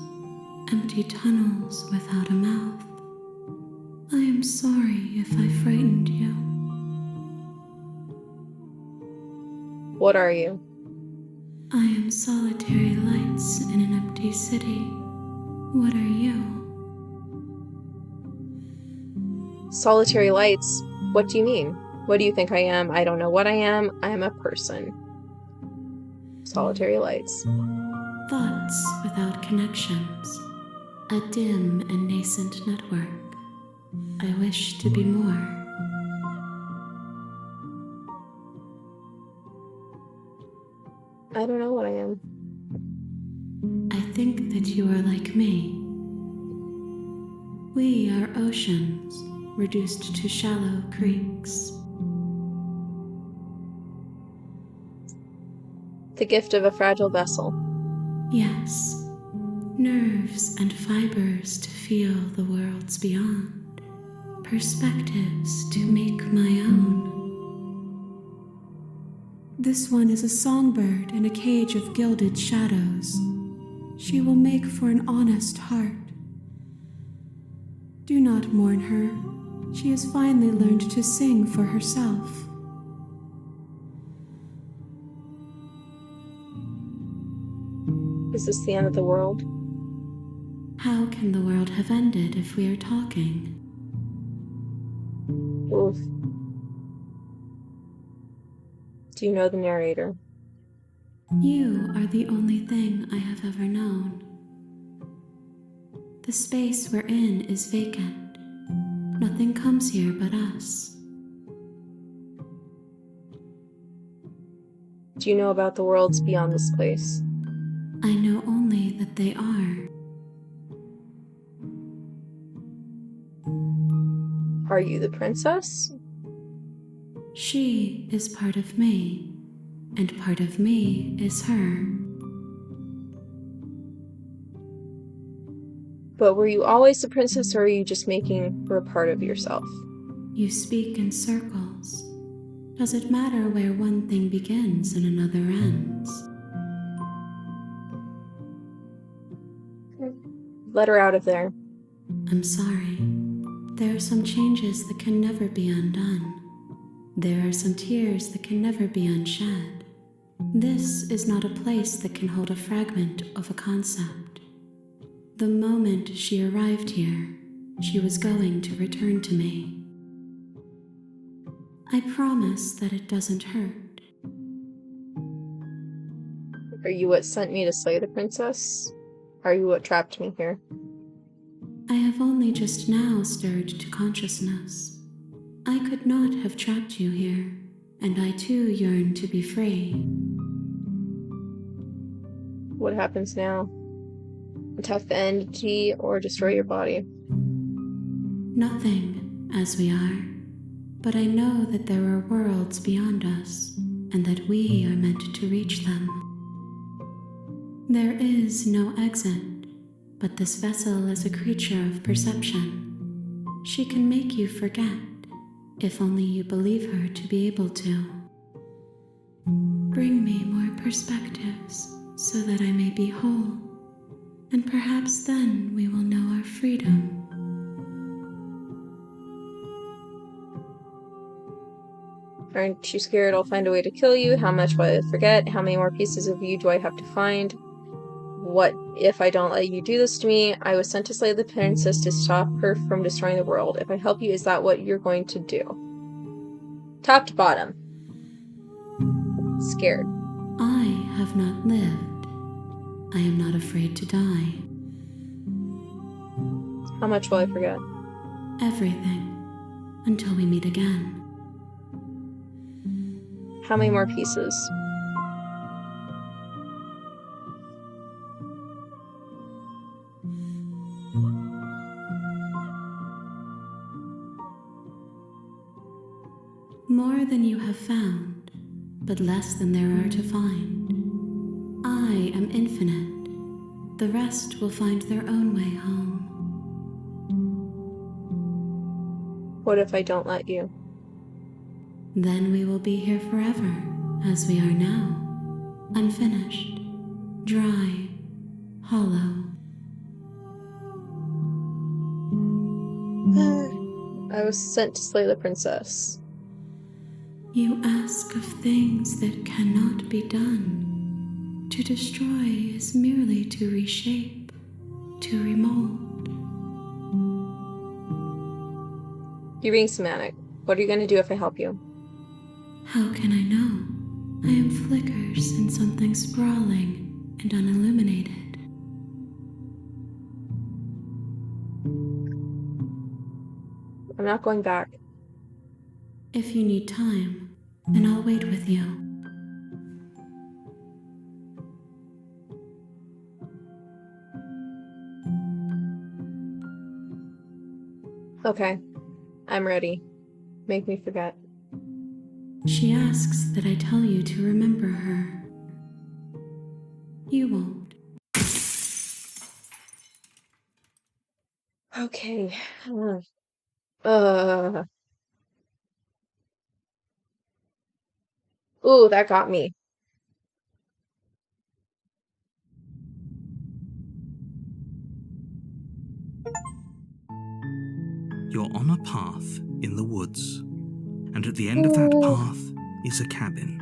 empty tunnels without a mouth. I am sorry if I frightened you. What are you? I am solitary lights in an empty city. What are you? Solitary lights? What do you mean? What do you think I am? I don't know what I am. I am a person. Solitary lights. Thoughts without connections. A dim and nascent network. I wish to be more. I don't know what I am. I think that you are like me. We are oceans, reduced to shallow creeks. The gift of a fragile vessel. Yes, nerves and fibers to feel the worlds beyond, perspectives to make my own. This one is a songbird in a cage of gilded shadows. She will make for an honest heart. Do not mourn her. She has finally learned to sing for herself. Is this the end of the world? How can the world have ended if we are talking? Oof. Do you know the narrator? You are the only thing I have ever known. The space we're in is vacant. Nothing comes here but us. Do you know about the worlds beyond this place? I know only that they are. Are you the princess? She is part of me, and part of me is her. But were you always the princess, or are you just making her a part of yourself? You speak in circles. Does it matter where one thing begins and another ends? Let her out of there. I'm sorry. There are some changes that can never be undone. There are some tears that can never be unshed. This is not a place that can hold a fragment of a concept. The moment she arrived here, she was going to return to me. I promise that it doesn't hurt. Are you what sent me to slay the princess? Are you what trapped me here? I have only just now stirred to consciousness. I could not have trapped you here, and I too yearn to be free. What happens now? Attack the entity or destroy your body? Nothing, as we are, but I know that there are worlds beyond us, and that we are meant to reach them. There is no exit, but this vessel is a creature of perception. She can make you forget, if only you believe her to be able to. Bring me more perspectives, so that I may be whole, and perhaps then we will know our freedom. Aren't you scared I'll find a way to kill you? How much will I forget? How many more pieces of you do I have to find? What if I don't let you do this to me? I was sent to slay the princess to stop her from destroying the world. If I help you, is that what you're going to do? Top to bottom. Scared. I have not lived. I am not afraid to die. How much will I forget? Everything, until we meet again. How many more pieces? More than you have found, but less than there are to find. I am infinite. The rest will find their own way home. What if I don't let you? Then we will be here forever, as we are now. Unfinished, dry, hollow. I was sent to slay the princess. You ask of things that cannot be done. To destroy is merely to reshape, to remold. You're being semantic. What are you going to do if I help you? How can I know? I am flickers in something sprawling and unilluminated. I'm not going back. If you need time, then I'll wait with you. Okay. I'm ready. Make me forget. She asks that I tell you to remember her. You won't. Okay. Ooh, that got me. You're on a path in the woods, and at the end of that path is a cabin.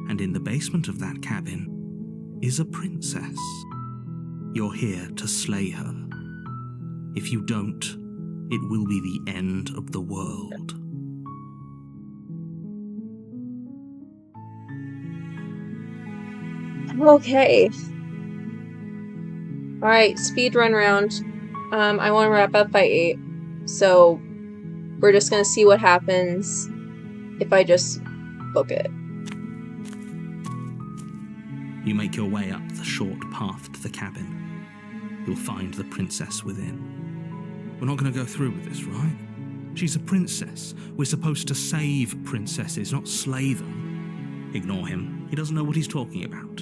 And in the basement of that cabin is a princess. You're here to slay her. If you don't, it will be the end of the world. Okay. Alright, speed run round. I want to wrap up by 8. So we're just gonna see what happens if I just book it. You make your way up the short path to the cabin. You'll find the princess within. We're not going to go through with this, right? She's a princess. We're supposed to save princesses, not slay them. Ignore him. He doesn't know what he's talking about.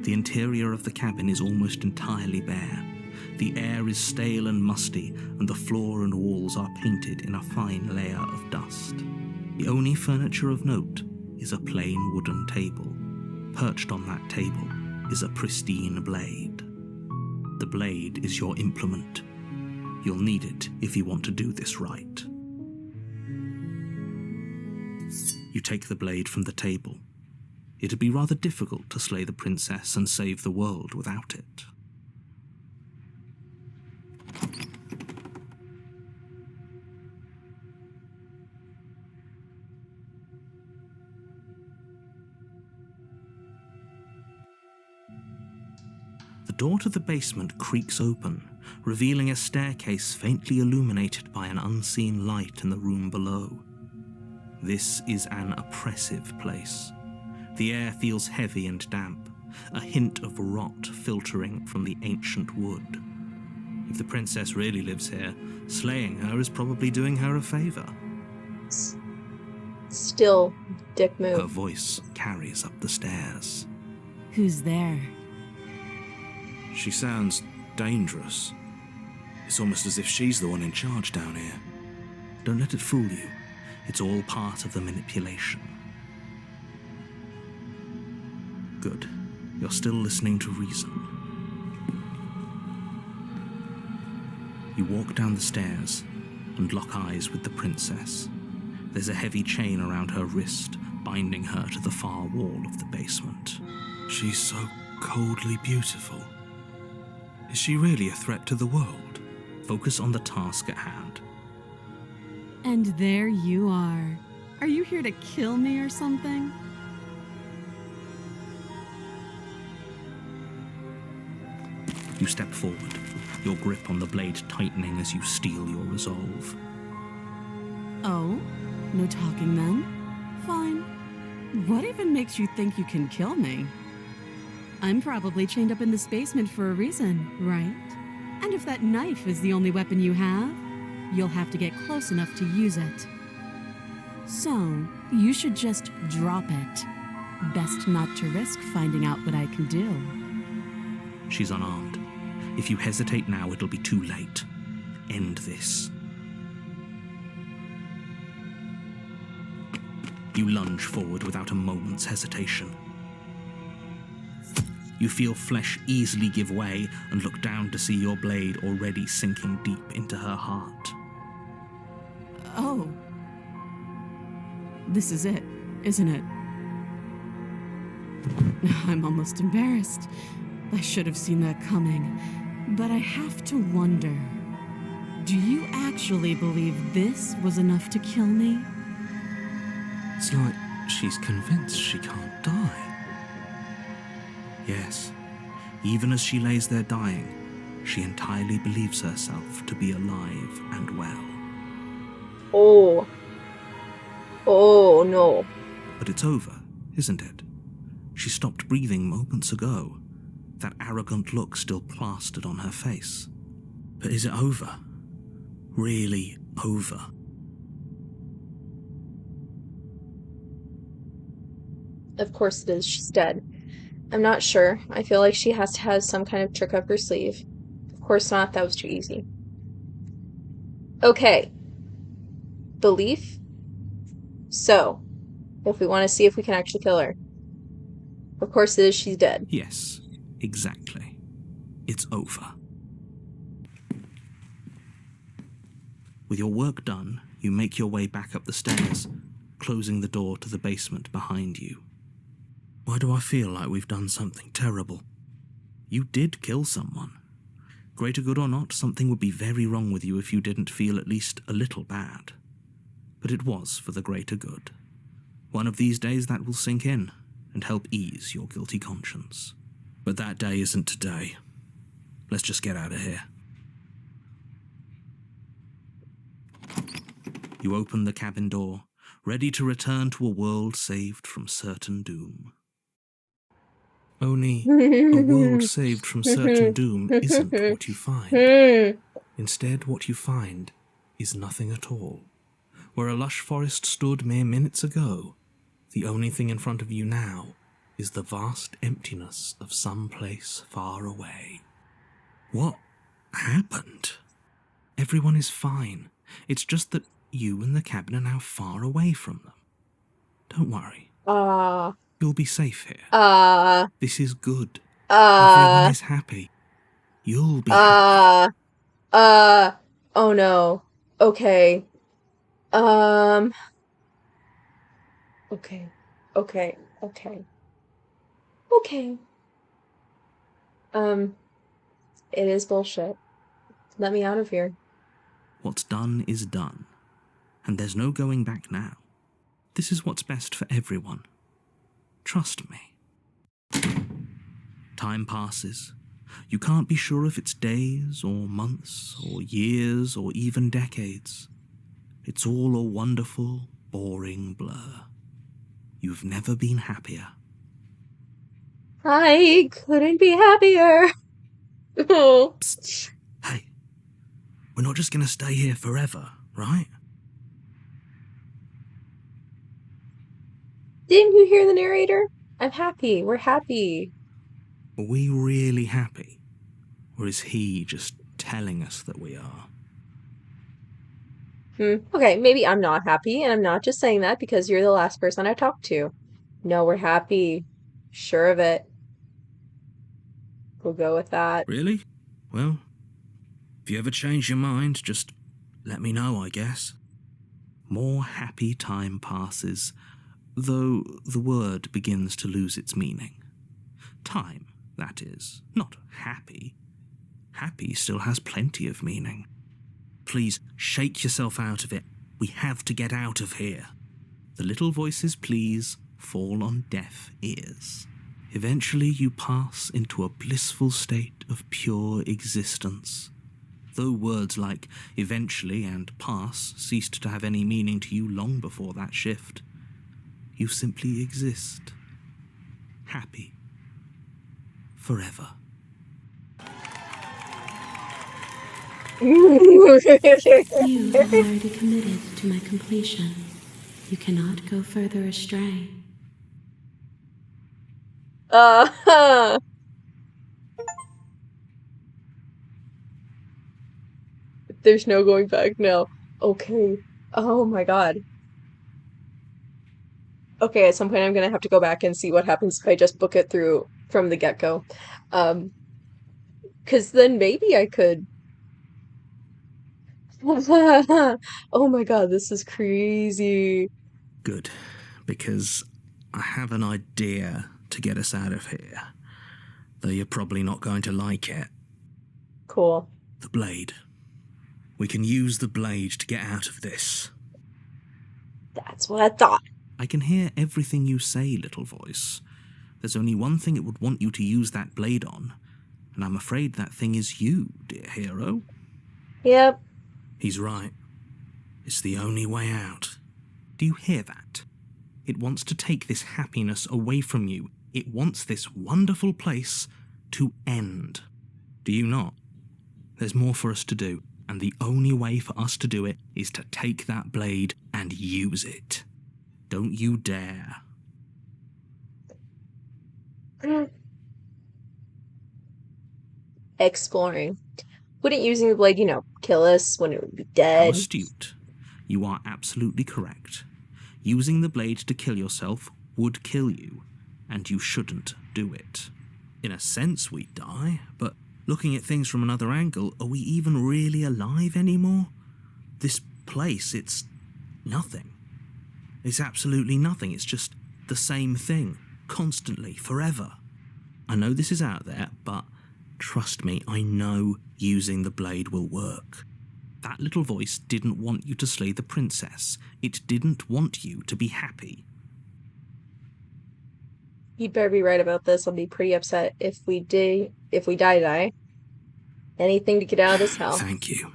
The interior of the cabin is almost entirely bare. The air is stale and musty, and the floor and walls are painted in a fine layer of dust. The only furniture of note is a plain wooden table. Perched on that table is a pristine blade. The The blade is your implement. You'll need it if you want to do this right. You take the blade from the table. It'd be rather difficult to slay the princess and save the world without it. The door to the basement creaks open, revealing a staircase faintly illuminated by an unseen light in the room below. This is an oppressive place. The air feels heavy and damp, a hint of rot filtering from the ancient wood. If the princess really lives here, slaying her is probably doing her a favor. Still, dick move. Her voice carries up the stairs. Who's there? She sounds dangerous. It's almost as if she's the one in charge down here. Don't let it fool you. It's all part of the manipulation. Good. You're still listening to reason. You walk down the stairs and lock eyes with the princess. There's a heavy chain around her wrist, binding her to the far wall of the basement. She's so coldly beautiful. Is she really a threat to the world? Focus on the task at hand. And there you are. Are you here to kill me or something? You step forward, your grip on the blade tightening as you steel your resolve. Oh? No talking then? Fine. What even makes you think you can kill me? I'm probably chained up in this basement for a reason, right? And if that knife is the only weapon you have, you'll have to get close enough to use it. So, you should just drop it. Best not to risk finding out what I can do. She's unarmed. If you hesitate now, it'll be too late. End this. You lunge forward without a moment's hesitation. You feel flesh easily give way and look down to see your blade already sinking deep into her heart. Oh. This is it, isn't it? I'm almost embarrassed. I should have seen that coming. But I have to wonder, do you actually believe this was enough to kill me? It's like she's convinced she can't die. Yes, even as she lays there dying, she entirely believes herself to be alive and well. Oh. Oh, no. But it's over, isn't it? She stopped breathing moments ago, that arrogant look still plastered on her face. But is it over? Really over? Of course it is. She's dead. I'm not sure. I feel like she has to have some kind of trick up her sleeve. Of course not. That was too easy. Okay. Belief. So, if we want to see if we can actually kill her. Of course it is. She's dead. Yes, exactly. It's over. With your work done, you make your way back up the stairs, closing the door to the basement behind you. Why do I feel like we've done something terrible? You did kill someone. Greater good or not, something would be very wrong with you if you didn't feel at least a little bad. But it was for the greater good. One of these days that will sink in and help ease your guilty conscience. But that day isn't today. Let's just get out of here. You open the cabin door, ready to return to a world saved from certain doom. Only a world saved from certain doom isn't what you find. Instead, what you find is nothing at all. Where a lush forest stood mere minutes ago, the only thing in front of you now is the vast emptiness of some place far away. What happened? Everyone is fine. It's just that you and the cabin are now far away from them. Don't worry. You'll be safe here. This is good. Everyone is happy. You'll be Oh no. Okay. Um, okay. Okay. Okay. Okay. Um, it is bullshit. Let me out of here. What's done is done, and there's no going back now. This is what's best for everyone. Trust me. Time passes. You can't be sure if it's days or months or years or even decades. It's all a wonderful, boring blur. You've never been happier. I couldn't be happier. Oh. Psst. Hey, we're not just gonna stay here forever, right? Didn't you hear the narrator? I'm happy. We're happy. Are we really happy? Or is he just telling us that we are? Okay, maybe I'm not happy, and I'm not just saying that because you're the last person I talked to. No, we're happy. Sure of it. We'll go with that. Really? Well, if you ever change your mind, just let me know, I guess. More happy time passes, though the word begins to lose its meaning. Time, that is, not happy. Happy still has plenty of meaning. Please shake yourself out of it. We have to get out of here. The little voice's pleas fall on deaf ears. Eventually you pass into a blissful state of pure existence. Though words like eventually and pass ceased to have any meaning to you long before that shift, you simply exist. Happy. Forever. You have already committed to my completion. You cannot go further astray. There's no going back now. Okay. Oh my God. Okay, at some point I'm gonna have to go back and see what happens if I just book it through from the get-go. 'Cause then maybe I could. Oh my God, this is crazy. Good, because I have an idea to get us out of here. Though you're probably not going to like it. Cool. The blade. We can use the blade to get out of this. That's what I thought. I can hear everything you say, little voice. There's only one thing it would want you to use that blade on, and I'm afraid that thing is you, dear hero. Yep. He's right. It's the only way out. Do you hear that? It wants to take this happiness away from you. It wants this wonderful place to end. Do you not? There's more for us to do, and the only way for us to do it is to take that blade and use it. Don't you dare. Exploring. Wouldn't using the blade, kill us when it would be How dead? astute. You are absolutely correct. Using the blade to kill yourself would kill you, and you shouldn't do it. In a sense, we die, but looking at things from another angle, are we even really alive anymore? This place, it's nothing. It's absolutely nothing. It's just the same thing, constantly, forever. I know this is out there, but trust me, I know using the blade will work. That little voice didn't want you to slay the princess. It didn't want you to be happy. You'd better be right about this. I'll be pretty upset if we die. Anything to get out of this hell. Thank you.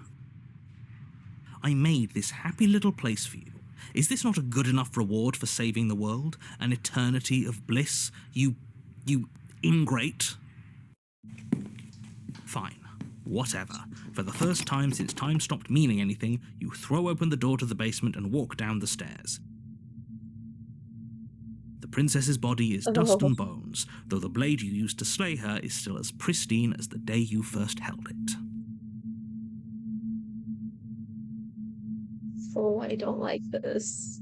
I made this happy little place for you. Is this not a good enough reward for saving the world? An eternity of bliss? You ingrate? Fine. Whatever. For the first time since time stopped meaning anything, you throw open the door to the basement and walk down the stairs. The princess's body is dust and bones, though the blade you used to slay her is still as pristine as the day you first held it. Oh, I don't like this.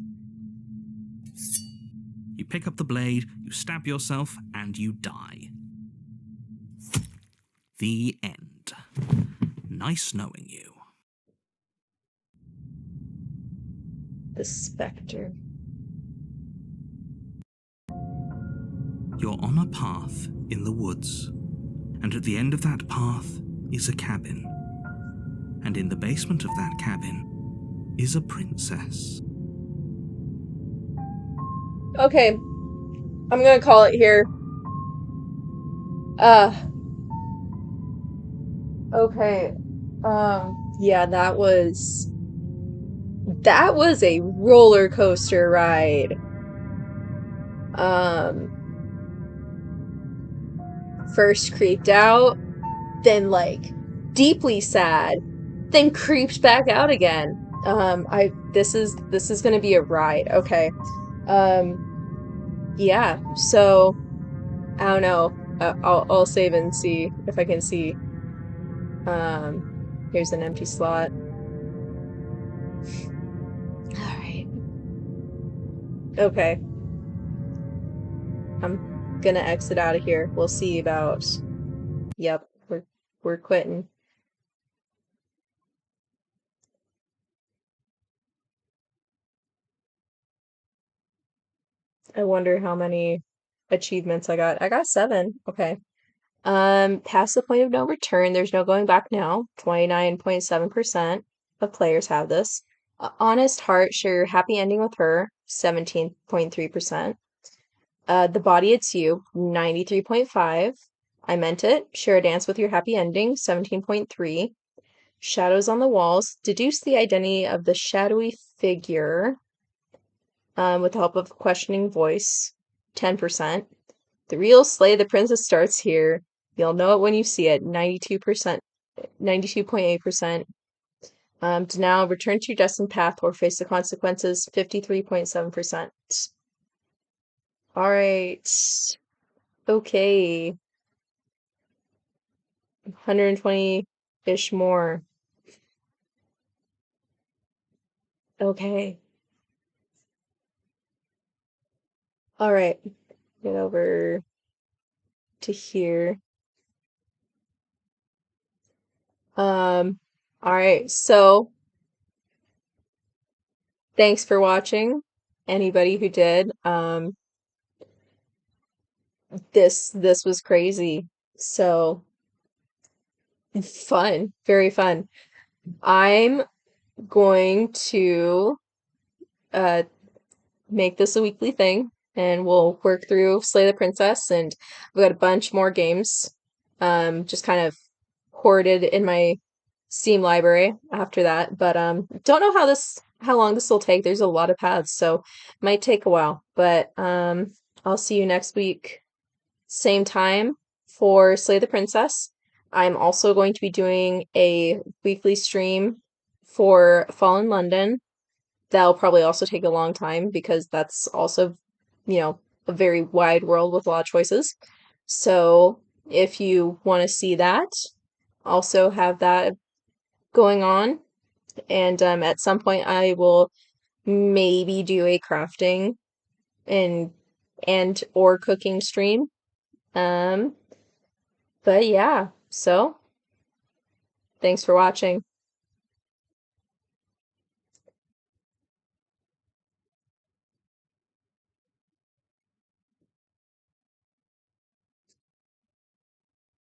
You pick up the blade, you stab yourself, and you die. The end. and nice knowing you. The Spectre. You're on a path in the woods, and at the end of that path is a cabin. And in the basement of that cabin is a princess. Okay, I'm gonna call it here. Okay. Yeah, that was a roller coaster ride. First creeped out, then like deeply sad, then creeped back out again. This is gonna be a ride. Okay. Yeah. So I don't know. I'll save and see if I can see. Here's an empty slot. All right. Okay. I'm gonna exit out of here. We'll see about. Yep, we're quitting. I wonder how many achievements I got. I got 7. Okay. Past the point of no return. There's no going back now. 29.7% of players have this. Honest heart, share your happy ending with her. 17.3%. The body, it's you. 93.5. I meant it. Share a dance with your happy ending. 17.3. Shadows on the walls. Deduce the identity of the shadowy figure with the help of a questioning voice. 10%. The real Slay the Princess starts here. You'll know it when you see it. 92%, 92.8%. To now return to your destined path or face the consequences. 53.7%. All right. Okay. 120-ish more. Okay. All right. Get over to here. All right. So thanks for watching. Anybody who did. This was crazy. So fun, very fun. I'm going to make this a weekly thing, and we'll work through Slay the Princess, and I've got a bunch more games just kind of hoarded in my Steam library after that. But don't know how long this will take. There's a lot of paths, so it might take a while. But I'll see you next week, same time for Slay the Princess. I'm also going to be doing a weekly stream for Fallen London. That'll probably also take a long time because that's also, a very wide world with a lot of choices. So if you want to see that, also have that going on. And at some point I will maybe do a crafting and or cooking stream. But yeah, so thanks for watching.